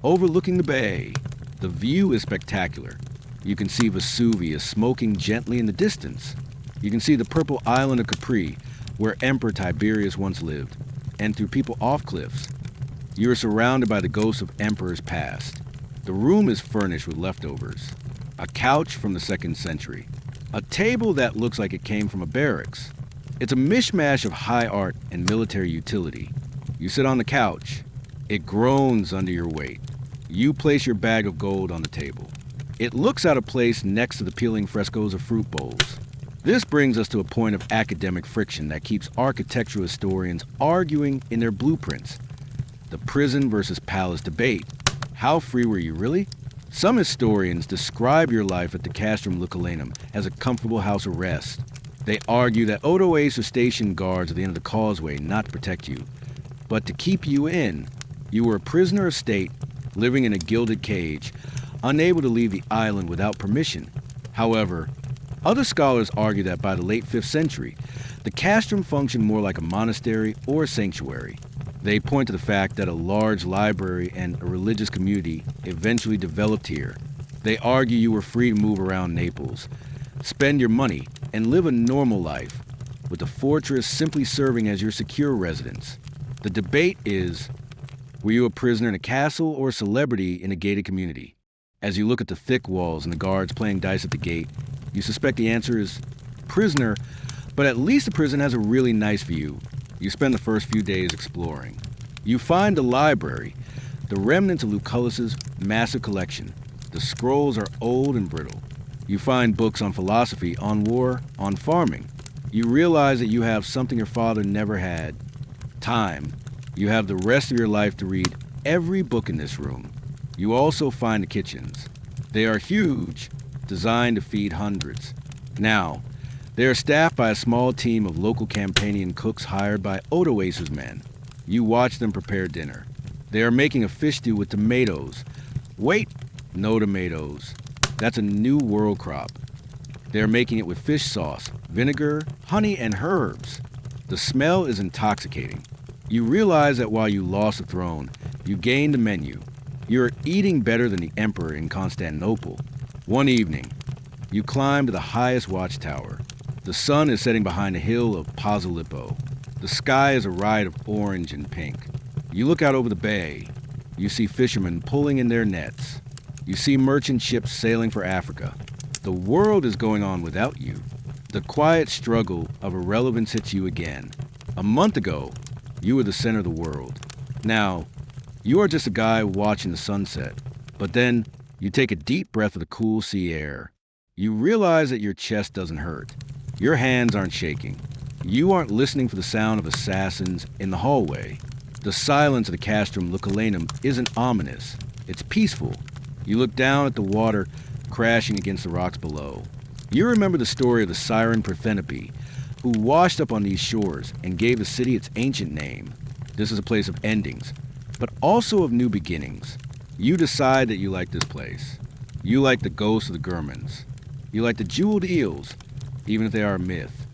overlooking the bay. The view is spectacular. You can see Vesuvius smoking gently in the distance. You can see the purple island of Capri, where Emperor Tiberius once lived, and through people off cliffs. You are surrounded by the ghosts of emperors past. The room is furnished with leftovers. A couch from the 2nd century. A table that looks like it came from a barracks. It's a mishmash of high art and military utility. You sit on the couch. It groans under your weight. You place your bag of gold on the table. It looks out of place next to the peeling frescoes of fruit bowls. This brings us to a point of academic friction that keeps architectural historians arguing in their blueprints. The prison versus palace debate. How free were you really? Some historians describe your life at the Castrum Lucullanum as a comfortable house arrest. They argue that Odoacer stationed guards at the end of the causeway not to protect you, but to keep you in. You were a prisoner of state, living in a gilded cage, unable to leave the island without permission. However, other scholars argue that by the late 5th century, the castrum functioned more like a monastery or a sanctuary. They point to the fact that a large library and a religious community eventually developed here. They argue you were free to move around Naples, spend your money, and live a normal life, with the fortress simply serving as your secure residence. The debate is, were you a prisoner in a castle or a celebrity in a gated community? As you look at the thick walls and the guards playing dice at the gate, you suspect the answer is prisoner, but at least the prison has a really nice view. You spend the first few days exploring. You find the library, the remnants of Lucullus's massive collection. The scrolls are old and brittle. You find books on philosophy, on war, on farming. You realize that you have something your father never had. Time. You have the rest of your life to read every book in this room. You also find the kitchens. They are huge, designed to feed hundreds. Now, they are staffed by a small team of local Campanian cooks hired by Odoacer's men. You watch them prepare dinner. They are making a fish stew with tomatoes. Wait, no tomatoes. That's a new world crop. They are making it with fish sauce, vinegar, honey, and herbs. The smell is intoxicating. You realize that while you lost the throne, you gained the menu. You are eating better than the emperor in Constantinople. One evening, you climb to the highest watchtower. The sun is setting behind a hill of Posillipo. The sky is a riot of orange and pink. You look out over the bay. You see fishermen pulling in their nets. You see merchant ships sailing for Africa. The world is going on without you. The quiet struggle of irrelevance hits you again. A month ago, you were the center of the world. Now, you are just a guy watching the sunset. But then, you take a deep breath of the cool sea air. You realize that your chest doesn't hurt. Your hands aren't shaking. You aren't listening for the sound of assassins in the hallway. The silence of the Castrum Lucullanum isn't ominous. It's peaceful. You look down at the water crashing against the rocks below. You remember the story of the siren Parthenope, who washed up on these shores and gave the city its ancient name. This is a place of endings, but also of new beginnings. You decide that you like this place. You like the ghosts of the Germans. You like the jeweled eels, even if they are a myth.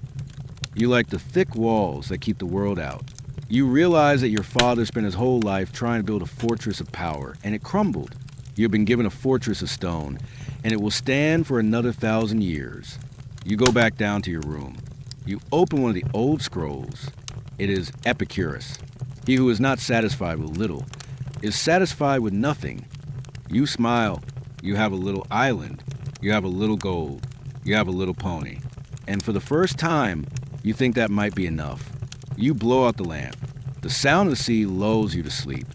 You like the thick walls that keep the world out. You realize that your father spent his whole life trying to build a fortress of power, and it crumbled. You have been given a fortress of stone, and it will stand for another 1,000 years. You go back down to your room. You open one of the old scrolls. It is Epicurus. He who is not satisfied with little is satisfied with nothing. You smile. You have a little island. You have a little gold. You have a little pony. And for the first time, you think that might be enough. You blow out the lamp. The sound of the sea lulls you to sleep.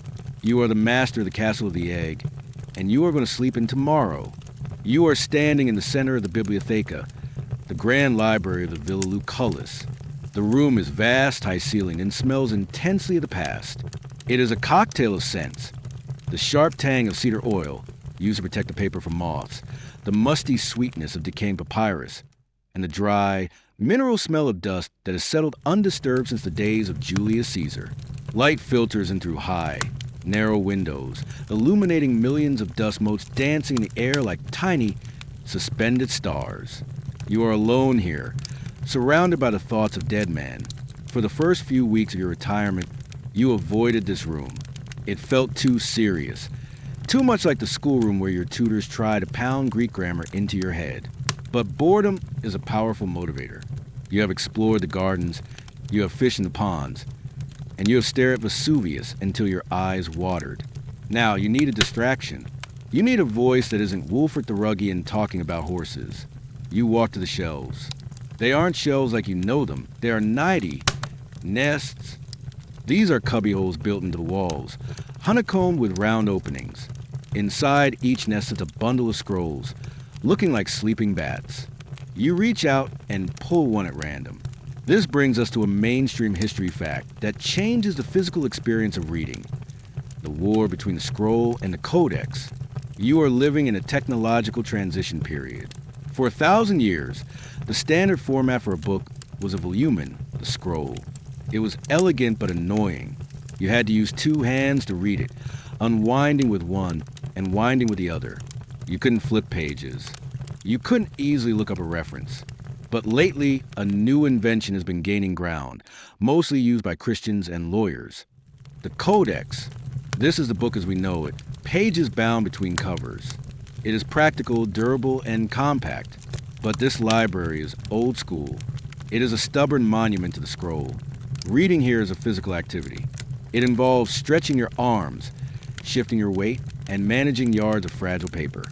You are the master of the Castle of the Egg, and you are going to sleep in tomorrow. You are standing in the center of the Bibliotheca, the grand library of the Villa Lucullus. The room is vast, high-ceilinged, and smells intensely of the past. It is a cocktail of scents. The sharp tang of cedar oil, used to protect the paper from moths, the musty sweetness of decaying papyrus, and the dry, mineral smell of dust that has settled undisturbed since the days of Julius Caesar. Light filters in through high, narrow windows, illuminating millions of dust motes dancing in the air like tiny, suspended stars. You are alone here, surrounded by the thoughts of dead men. For the first few weeks of your retirement, you avoided this room. It felt too serious, too much like the schoolroom where your tutors try to pound Greek grammar into your head. But boredom is a powerful motivator. You have explored the gardens, you have fished in the ponds, and you have stared at Vesuvius until your eyes watered. Now, you need a distraction. You need a voice that isn't Wolfert the Ruggian talking about horses. You walk to the shelves. They aren't shelves like you know them. They are nighty nests. These are cubbyholes built into the walls, honeycombed with round openings. Inside each nest sits a bundle of scrolls, looking like sleeping bats. You reach out and pull one at random. This brings us to a mainstream history fact that changes the physical experience of reading. The war between the scroll and the codex. You are living in a technological transition period. For 1,000 years, the standard format for a book was a volumen, the scroll. It was elegant but annoying. You had to use 2 hands to read it, unwinding with one and winding with the other. You couldn't flip pages. You couldn't easily look up a reference. But lately, a new invention has been gaining ground, mostly used by Christians and lawyers. The Codex. This is the book as we know it, pages bound between covers. It is practical, durable, and compact. But this library is old school. It is a stubborn monument to the scroll. Reading here is a physical activity. It involves stretching your arms, shifting your weight, and managing yards of fragile paper.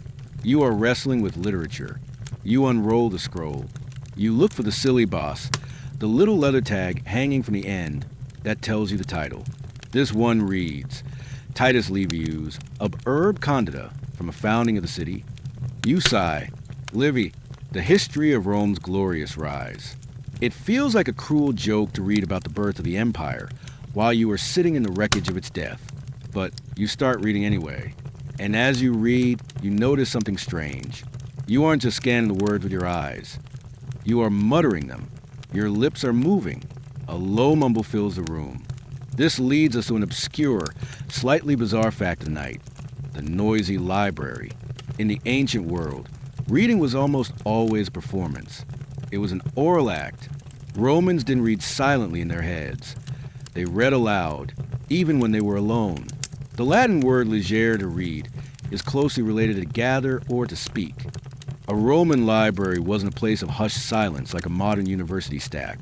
You are wrestling with literature. You unroll the scroll. You look for the syllabus, the little leather tag hanging from the end that tells you the title. This one reads, Titus Livius, Ob Urbe Condita, from a founding of the city. You sigh, Livy, the history of Rome's glorious rise. It feels like a cruel joke to read about the birth of the empire while you are sitting in the wreckage of its death. But you start reading anyway. And as you read, you notice something strange. You aren't just scanning the words with your eyes. You are muttering them. Your lips are moving. A low mumble fills the room. This leads us to an obscure, slightly bizarre fact of the night. The noisy library. In the ancient world, reading was almost always a performance. It was an oral act. Romans didn't read silently in their heads. They read aloud, even when they were alone. The Latin word legere, to read, is closely related to gather or to speak. A Roman library wasn't a place of hushed silence like a modern university stack.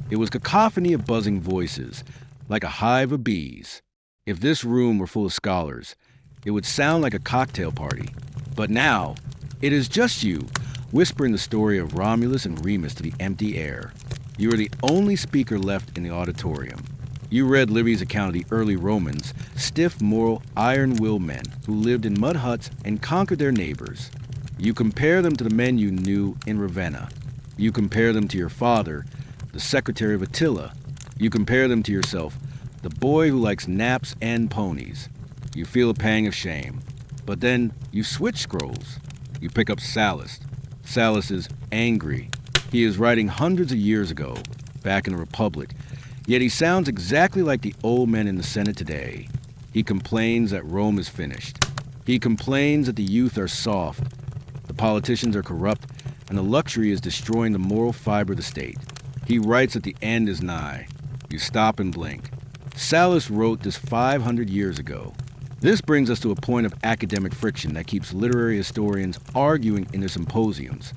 It was cacophony of buzzing voices, like a hive of bees. If this room were full of scholars, it would sound like a cocktail party. But now, it is just you, whispering the story of Romulus and Remus to the empty air. You are the only speaker left in the auditorium. You read Livy's account of the early Romans, stiff, moral, iron-willed men who lived in mud huts and conquered their neighbors. You compare them to the men you knew in Ravenna. You compare them to your father, the secretary of Attila. You compare them to yourself, the boy who likes naps and ponies. You feel a pang of shame. But then you switch scrolls. You pick up Sallust. Sallust is angry. He is writing hundreds of years ago, back in the Republic, yet he sounds exactly like the old men in the Senate today. He complains that Rome is finished. He complains that the youth are soft, the politicians are corrupt, and the luxury is destroying the moral fiber of the state. He writes that the end is nigh. You stop and blink. Sallust wrote this 500 years ago. This brings us to a point of academic friction that keeps literary historians arguing in their symposiums.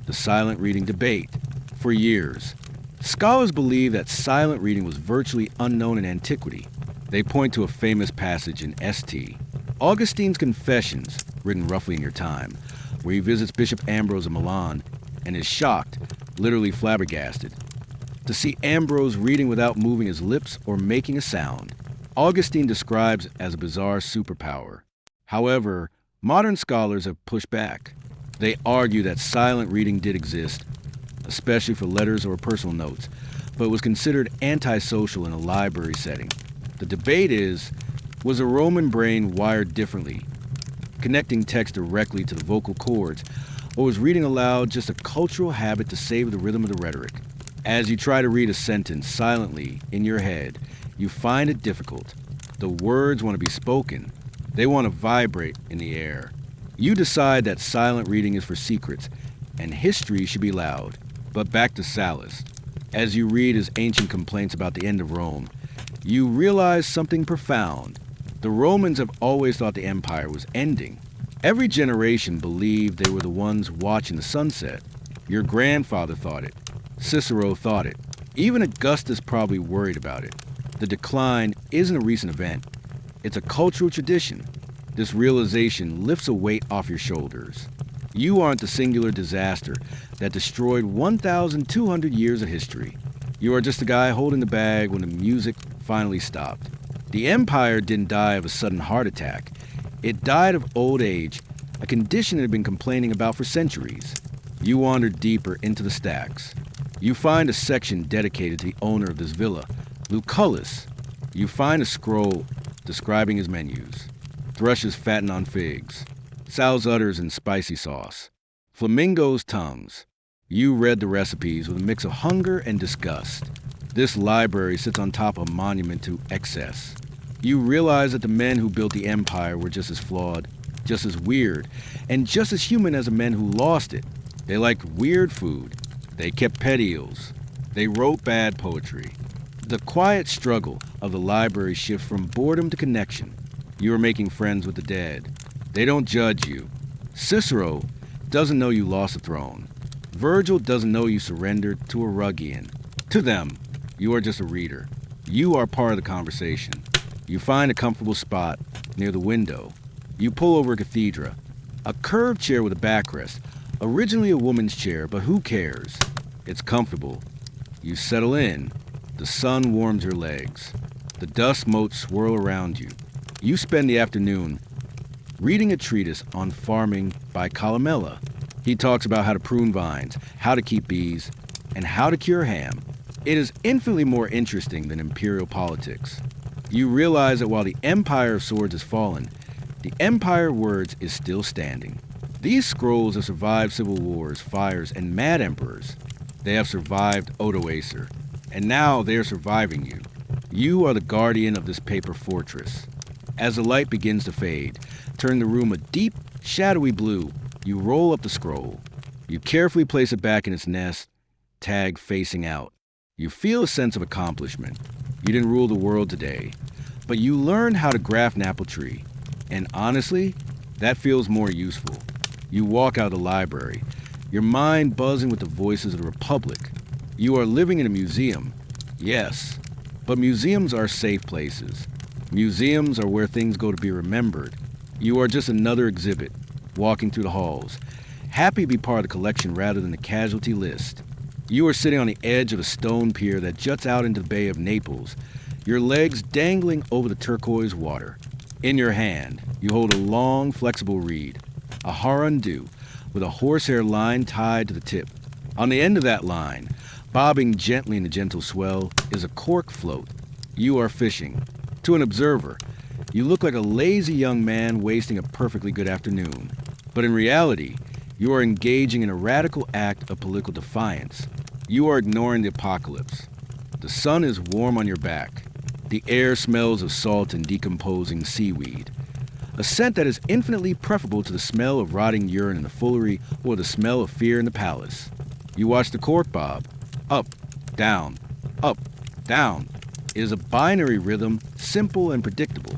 The silent reading debate. For years, scholars believe that silent reading was virtually unknown in antiquity. They point to a famous passage in St. Augustine's Confessions, written roughly in your time, where he visits Bishop Ambrose of Milan and is shocked, literally flabbergasted, to see Ambrose reading without moving his lips or making a sound. Augustine describes as a bizarre superpower. However, modern scholars have pushed back. They argue that silent reading did exist, especially for letters or personal notes, but was considered antisocial in a library setting. The debate is, Was the Roman brain wired differently, connecting text directly to the vocal cords, or was reading aloud just a cultural habit to save the rhythm of the rhetoric? As you try to read a sentence silently in your head, you find it difficult. The words want to be spoken. They want to vibrate in the air. You decide that silent reading is for secrets, and history should be loud. But back to Sallust. As you read his ancient complaints about the end of Rome, you realize something profound. The Romans have always thought the empire was ending. Every generation believed they were the ones watching the sunset. Your grandfather thought it. Cicero thought it. Even Augustus probably worried about it. The decline isn't a recent event. It's a cultural tradition. This realization lifts a weight off your shoulders. You aren't the singular disaster that destroyed 1,200 years of history. You are just a guy holding the bag when the music finally stopped. The empire didn't die of a sudden heart attack. It died of old age, a condition it had been complaining about for centuries. You wander deeper into the stacks. You find a section dedicated to the owner of this villa, Lucullus. You find a scroll describing his menus. Thrushes fatten on figs, sow's udders in spicy sauce, flamingo's tongues. You read the recipes with a mix of hunger and disgust. This library sits on top of a monument to excess. You realize that the men who built the empire were just as flawed, just as weird, and just as human as the men who lost it. They liked weird food. They kept pet eels. They wrote bad poetry. The quiet struggle of the library shifts from boredom to connection. You are making friends with the dead. They don't judge you. Cicero doesn't know you lost the throne. Virgil doesn't know you surrendered to a Rugian. To them, you are just a reader. You are part of the conversation. You find a comfortable spot near the window. You pull over a cathedra, a curved chair with a backrest. Originally a woman's chair, but who cares? It's comfortable. You settle in. The sun warms your legs. The dust motes swirl around you. You spend the afternoon reading a treatise on farming by Columella. He talks about how to prune vines, how to keep bees, and how to cure ham. It is infinitely more interesting than imperial politics. You realize that while the Empire of Swords has fallen, the Empire of Words is still standing. These scrolls have survived civil wars, fires, and mad emperors. They have survived Odoacer, and now they are surviving you. You are the guardian of this paper fortress. As the light begins to fade, turn the room a deep, shadowy blue. You roll up the scroll. You carefully place it back in its nest, tag facing out. You feel a sense of accomplishment. You didn't rule the world today, but you learned how to graft an apple tree. And honestly, that feels more useful. You walk out of the library, your mind buzzing with the voices of the Republic. You are living in a museum. Yes, but museums are safe places. Museums are where things go to be remembered. You are just another exhibit, walking through the halls, happy to be part of the collection rather than the casualty list. You are sitting on the edge of a stone pier that juts out into the Bay of Naples, your legs dangling over the turquoise water. In your hand, you hold a long, flexible reed, a harandu, with a horsehair line tied to the tip. On the end of that line, bobbing gently in the gentle swell, is a cork float. You are fishing. To an observer, you look like a lazy young man wasting a perfectly good afternoon. But in reality, you are engaging in a radical act of political defiance. You are ignoring the apocalypse. The sun is warm on your back. The air smells of salt and decomposing seaweed. A scent that is infinitely preferable to the smell of rotting urine in the foolery or the smell of fear in the palace. You watch the cork bob. Up, down, up, down. It is a binary rhythm, simple and predictable.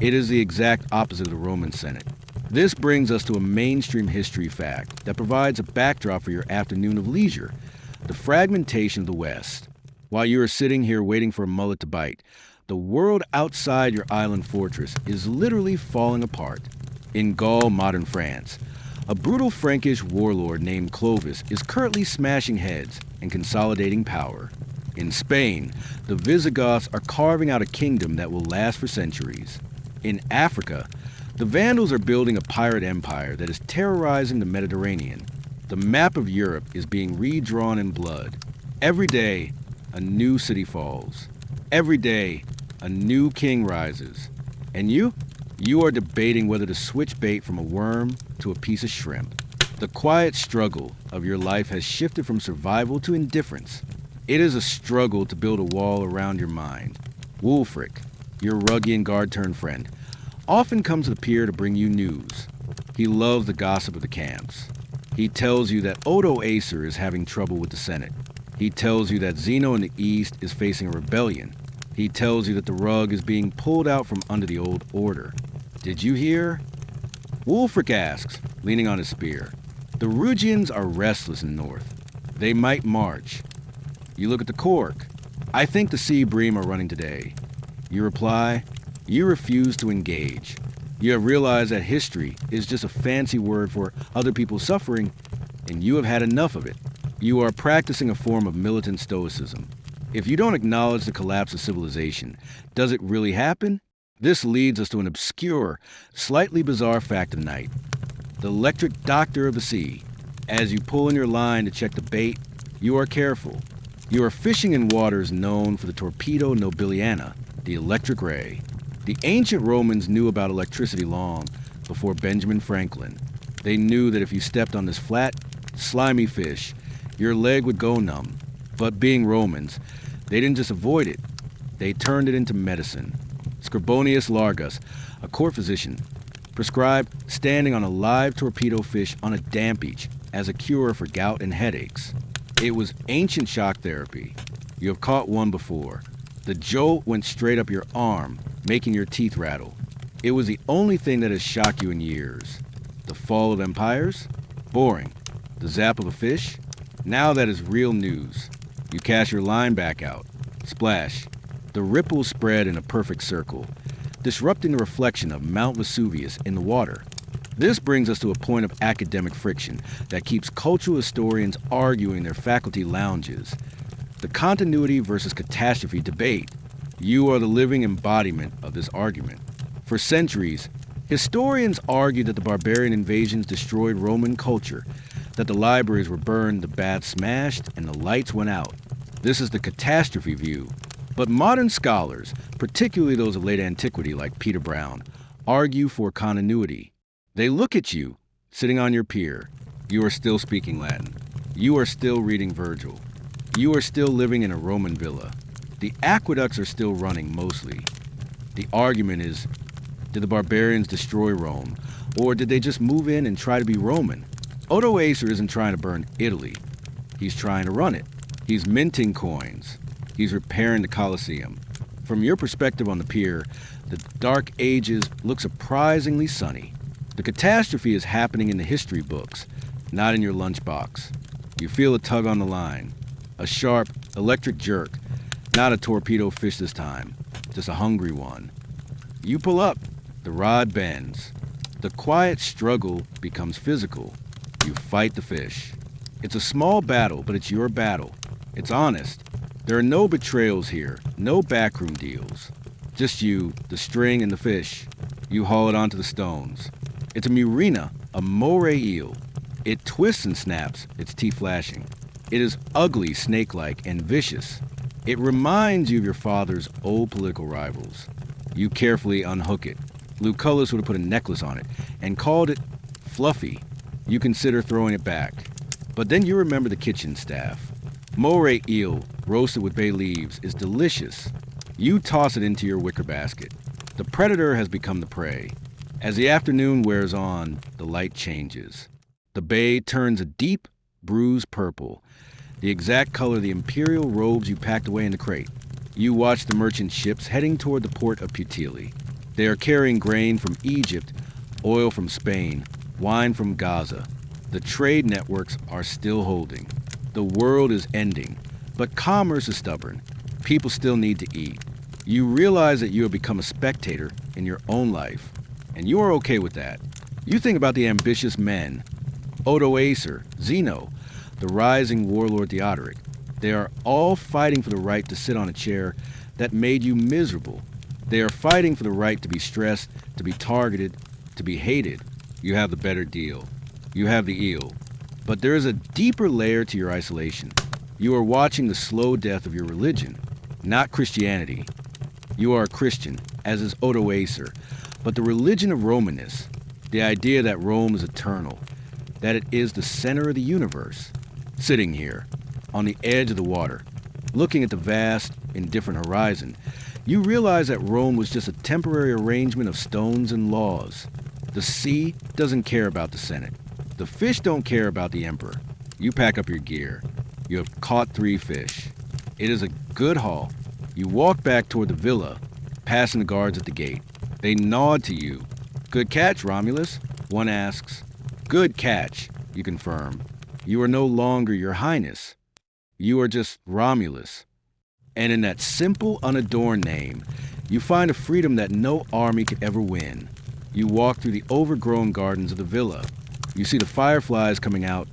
It is the exact opposite of the Roman Senate. This brings us to a mainstream history fact that provides a backdrop for your afternoon of leisure, the fragmentation of the West. While you are sitting here waiting for a mullet to bite, the world outside your island fortress is literally falling apart. In Gaul, modern France, a brutal Frankish warlord named Clovis is currently smashing heads and consolidating power. In Spain, the Visigoths are carving out a kingdom that will last for centuries. In Africa, the Vandals are building a pirate empire that is terrorizing the Mediterranean. The map of Europe is being redrawn in blood. Every day, a new city falls. Every day, a new king rises. And you? You are debating whether to switch bait from a worm to a piece of shrimp. The quiet struggle of your life has shifted from survival to indifference. It is a struggle to build a wall around your mind. Wulfric, your Ruggian guard-turned friend, often comes to the pier to bring you news. He loves the gossip of the camps. He tells you that Odo Acer is having trouble with the Senate. He tells you that Zeno in the East is facing a rebellion. He tells you that the rug is being pulled out from under the old order. Did you hear? Wulfric asks, leaning on his spear. The Rugians are restless in the north. They might march. You look at the cork. I think the Sea Bream are running today. You reply, you refuse to engage. You have realized that history is just a fancy word for other people's suffering, and you have had enough of it. You are practicing a form of militant stoicism. If you don't acknowledge the collapse of civilization, does it really happen? This leads us to an obscure, slightly bizarre fact of the night. The electric doctor of the sea. As you pull in your line to check the bait, you are careful. You are fishing in waters known for the torpedo nobiliana, the electric ray. The ancient Romans knew about electricity long before Benjamin Franklin. They knew that if you stepped on this flat, slimy fish, your leg would go numb. But being Romans, they didn't just avoid it, they turned it into medicine. Scribonius Largus, a court physician, prescribed standing on a live torpedo fish on a damp beach as a cure for gout and headaches. It was ancient shock therapy. You have caught one before. The jolt went straight up your arm, making your teeth rattle. It was the only thing that has shocked you in years. The fall of empires? Boring. The zap of a fish? Now that is real news. You cast your line back out. Splash. The ripples spread in a perfect circle, disrupting the reflection of Mount Vesuvius in the water. This brings us to a point of academic friction that keeps cultural historians arguing their faculty lounges. The continuity versus catastrophe debate. You are the living embodiment of this argument. For centuries, historians argued that the barbarian invasions destroyed Roman culture, that the libraries were burned, the baths smashed, and the lights went out. This is the catastrophe view. But modern scholars, particularly those of late antiquity like Peter Brown, argue for continuity. They look at you, sitting on your pier. You are still speaking Latin. You are still reading Virgil. You are still living in a Roman villa. The aqueducts are still running mostly. The argument is, did the barbarians destroy Rome, or did they just move in and try to be Roman? Odo Acer isn't trying to burn Italy. He's trying to run it. He's minting coins. He's repairing the Colosseum. From your perspective on the pier, the Dark Ages look surprisingly sunny. The catastrophe is happening in the history books, not in your lunchbox. You feel a tug on the line, a sharp, electric jerk, not a torpedo fish this time, just a hungry one. You pull up, the rod bends. The quiet struggle becomes physical. You fight the fish. It's a small battle, but it's your battle. It's honest. There are no betrayals here, no backroom deals. Just you, the string, and the fish. You haul it onto the stones. It's a murena, a moray eel. It twists and snaps, its teeth flashing. It is ugly, snake-like, and vicious. It reminds you of your father's old political rivals. You carefully unhook it. Lucullus would have put a necklace on it and called it Fluffy. You consider throwing it back. But then you remember the kitchen staff. Moray eel, roasted with bay leaves, is delicious. You toss it into your wicker basket. The predator has become the prey. As the afternoon wears on, the light changes. The bay turns a deep, bruised purple, the exact color of the imperial robes you packed away in the crate. You watch the merchant ships heading toward the port of Puteoli. They are carrying grain from Egypt, oil from Spain, wine from Gaza. The trade networks are still holding. The world is ending, but commerce is stubborn. People still need to eat. You realize that you have become a spectator in your own life, and you are okay with that. You think about the ambitious men, Odo Acer, Zeno, the rising warlord Theodoric. They are all fighting for the right to sit on a chair that made you miserable. They are fighting for the right to be stressed, to be targeted, to be hated. You have the better deal. You have the eel. But there is a deeper layer to your isolation. You are watching the slow death of your religion, not Christianity. You are a Christian, as is Odoacer, but the religion of Romanists, the idea that Rome is eternal, that it is the center of the universe. Sitting here, on the edge of the water, looking at the vast, indifferent horizon, you realize that Rome was just a temporary arrangement of stones and laws. The sea doesn't care about the Senate. The fish don't care about the emperor. You pack up your gear. You have caught 3 fish. It is a good haul. You walk back toward the villa, passing the guards at the gate. They nod to you. "Good catch, Romulus," one asks. "Good catch," you confirm. You are no longer your highness. You are just Romulus. And in that simple, unadorned name, you find a freedom that no army could ever win. You walk through the overgrown gardens of the villa. You see the fireflies coming out,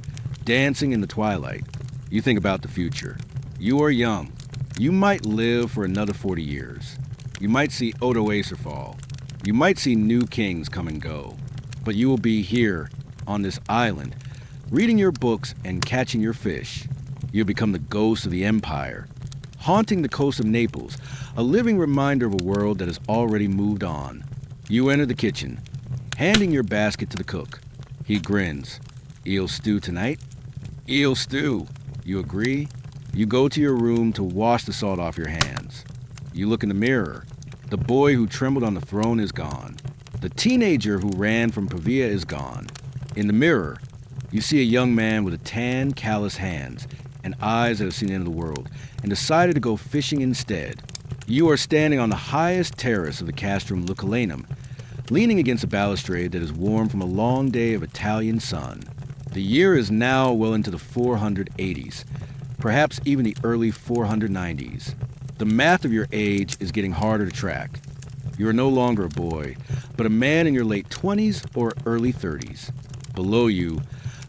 dancing in the twilight. You think about the future. You are young. You might live for another 40 years. You might see Odoacer fall. You might see new kings come and go. But you will be here, on this island, reading your books and catching your fish. You'll become the ghost of the empire, haunting the coast of Naples, a living reminder of a world that has already moved on. You enter the kitchen, handing your basket to the cook. He grins. "Eel stew tonight?" "Eel stew." You agree. You go to your room to wash the salt off your hands. You look in the mirror. The boy who trembled on the throne is gone. The teenager who ran from Pavia is gone. In the mirror, you see a young man with a tan, callous hands and eyes that have seen the end of the world, and decided to go fishing instead. You are standing on the highest terrace of the Castrum Lucullanum, leaning against a balustrade that is warm from a long day of Italian sun. The year is now well into the 480s, perhaps even the early 490s. The math of your age is getting harder to track. You are no longer a boy, but a man in your late 20s or early 30s. Below you,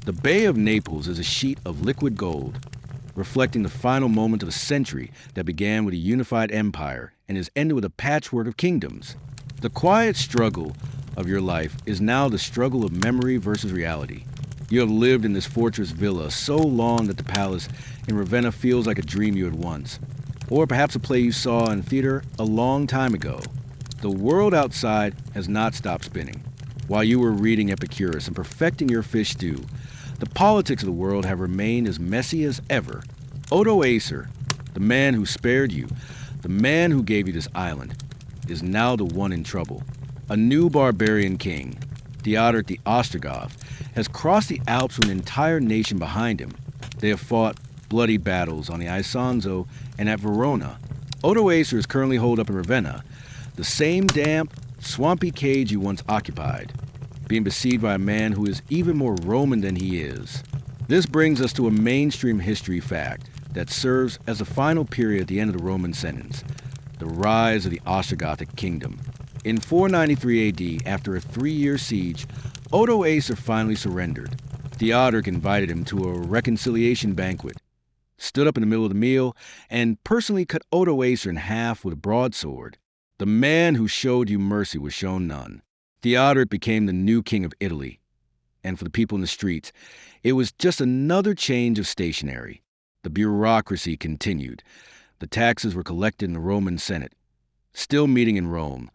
the Bay of Naples is a sheet of liquid gold, reflecting the final moment of a century that began with a unified empire and is ended with a patchwork of kingdoms. The quiet struggle of your life is now the struggle of memory versus reality. You have lived in this fortress villa so long that the palace in Ravenna feels like a dream you had once, or perhaps a play you saw in theater a long time ago. The world outside has not stopped spinning. While you were reading Epicurus and perfecting your fish stew, the politics of the world have remained as messy as ever. Odoacer, the man who spared you, the man who gave you this island, is now the one in trouble. A new barbarian king, Theodoric the Ostrogoth, has crossed the Alps with an entire nation behind him. They have fought bloody battles on the Isonzo and at Verona. Odoacer is currently holed up in Ravenna, the same damp, swampy cage you once occupied, being besieged by a man who is even more Roman than he is. This brings us to a mainstream history fact that serves as the final period at the end of the Roman sentence, the rise of the Ostrogothic kingdom. In 493 AD, after a 3-year siege, Odoacer finally surrendered. Theodoric invited him to a reconciliation banquet, stood up in the middle of the meal, and personally cut Odoacer in half with a broadsword. The man who showed you mercy was shown none. Theodoric became the new king of Italy, and for the people in the streets, it was just another change of stationery. The bureaucracy continued. The taxes were collected in the Roman Senate, still meeting in Rome.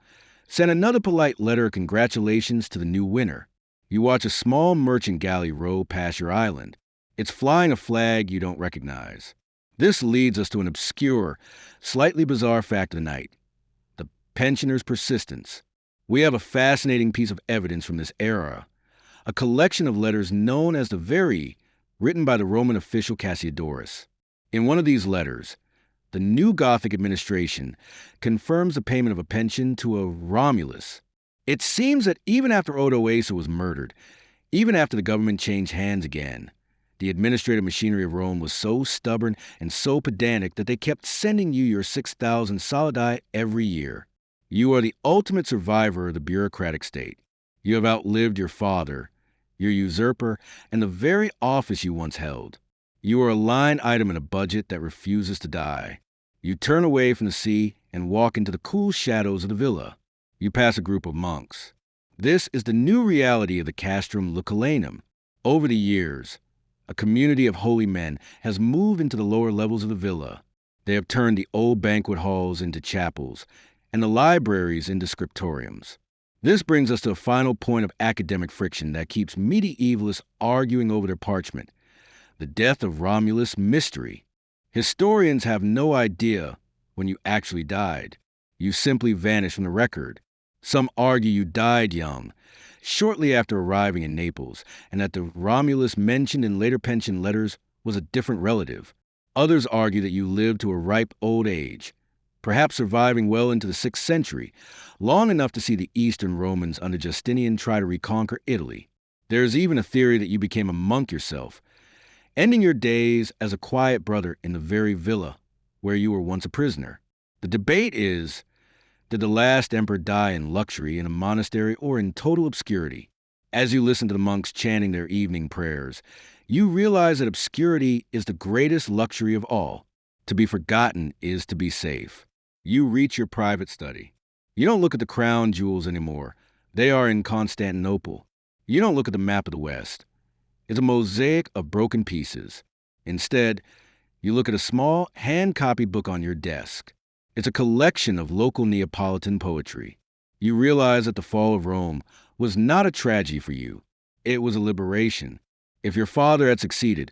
Sent another polite letter of congratulations to the new winner. You watch a small merchant galley row past your island. It's flying a flag you don't recognize. This leads us to an obscure, slightly bizarre fact of the night: the pensioner's persistence. We have a fascinating piece of evidence from this era, a collection of letters known as the Verii, written by the Roman official Cassiodorus. In one of these letters, the new Gothic administration confirms the payment of a pension to a Romulus. It seems that even after Odoacer was murdered, even after the government changed hands again, the administrative machinery of Rome was so stubborn and so pedantic that they kept sending you your 6,000 solidi every year. You are the ultimate survivor of the bureaucratic state. You have outlived your father, your usurper, and the very office you once held. You are a line item in a budget that refuses to die. You turn away from the sea and walk into the cool shadows of the villa. You pass a group of monks. This is the new reality of the Castrum Lucullanum. Over the years, a community of holy men has moved into the lower levels of the villa. They have turned the old banquet halls into chapels, and the libraries into scriptoriums. This brings us to a final point of academic friction that keeps medievalists arguing over their parchment: the death of Romulus mystery. Historians have no idea when you actually died. You simply vanished from the record. Some argue you died young, shortly after arriving in Naples, and that the Romulus mentioned in later pension letters was a different relative. Others argue that you lived to a ripe old age, perhaps surviving well into the 6th century, long enough to see the Eastern Romans under Justinian try to reconquer Italy. There's even a theory that you became a monk yourself, ending your days as a quiet brother in the very villa where you were once a prisoner. The debate is, did the last emperor die in luxury in a monastery or in total obscurity? As you listen to the monks chanting their evening prayers, you realize that obscurity is the greatest luxury of all. To be forgotten is to be safe. You reach your private study. You don't look at the crown jewels anymore. They are in Constantinople. You don't look at the map of the West. It's a mosaic of broken pieces. Instead, you look at a small, hand-copied book on your desk. It's a collection of local Neapolitan poetry. You realize that the fall of Rome was not a tragedy for you. It was a liberation. If your father had succeeded,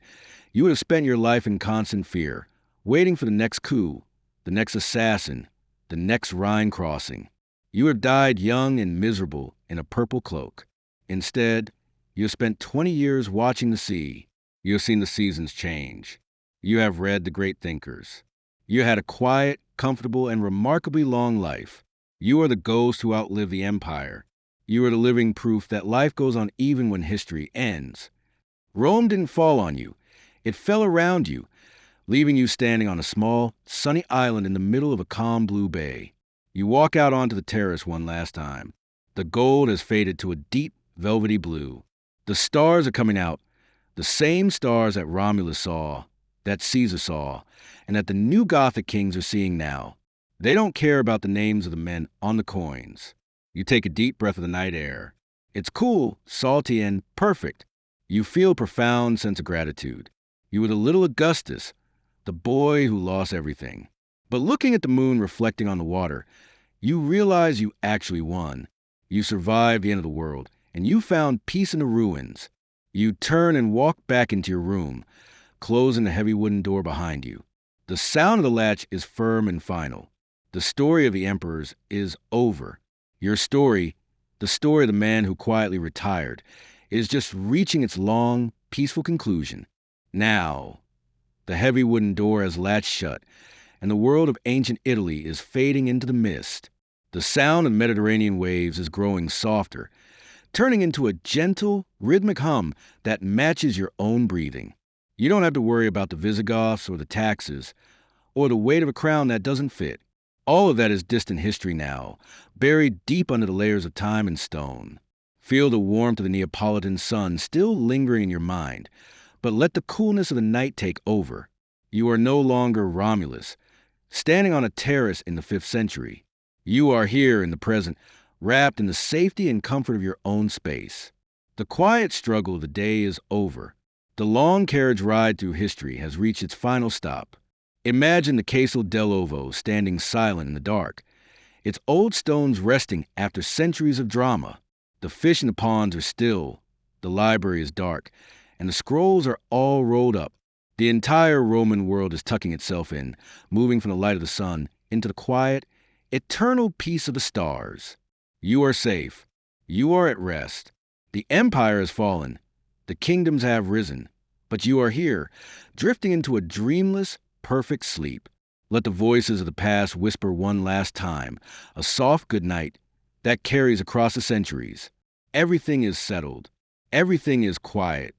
you would have spent your life in constant fear, waiting for the next coup, the next assassin, the next Rhine crossing. You have died young and miserable in a purple cloak. Instead, you have spent 20 years watching the sea. You have seen the seasons change. You have read the great thinkers. You had a quiet, comfortable, and remarkably long life. You are the ghost who outlived the empire. You are the living proof that life goes on even when history ends. Rome didn't fall on you. It fell around you, leaving you standing on a small, sunny island in the middle of a calm blue bay. You walk out onto the terrace one last time. The gold has faded to a deep, velvety blue. The stars are coming out, the same stars that Romulus saw, that Caesar saw, and that the new Gothic kings are seeing now. They don't care about the names of the men on the coins. You take a deep breath of the night air. It's cool, salty, and perfect. You feel a profound sense of gratitude. You were the little Augustus, the boy who lost everything. But looking at the moon reflecting on the water, you realize you actually won. You survived the end of the world, and you found peace in the ruins. You turn and walk back into your room, closing the heavy wooden door behind you. The sound of the latch is firm and final. The story of the emperors is over. Your story, the story of the man who quietly retired, is just reaching its long, peaceful conclusion. Now, the heavy wooden door has latched shut, and the world of ancient Italy is fading into the mist. The sound of Mediterranean waves is growing softer, turning into a gentle, rhythmic hum that matches your own breathing. You don't have to worry about the Visigoths or the taxes, or the weight of a crown that doesn't fit. All of that is distant history now, buried deep under the layers of time and stone. Feel the warmth of the Neapolitan sun still lingering in your mind, but let the coolness of the night take over. You are no longer Romulus, standing on a terrace in the 5th century. You are here in the present, wrapped in the safety and comfort of your own space. The quiet struggle of the day is over. The long carriage ride through history has reached its final stop. Imagine the Castle dell'Ovo standing silent in the dark, its old stones resting after centuries of drama. The fish in the ponds are still, the library is dark, and the scrolls are all rolled up. The entire Roman world is tucking itself in, moving from the light of the sun into the quiet, eternal peace of the stars. You are safe. You are at rest. The empire has fallen. The kingdoms have risen. But you are here, drifting into a dreamless, perfect sleep. Let the voices of the past whisper one last time, a soft good night that carries across the centuries. Everything is settled. Everything is quiet.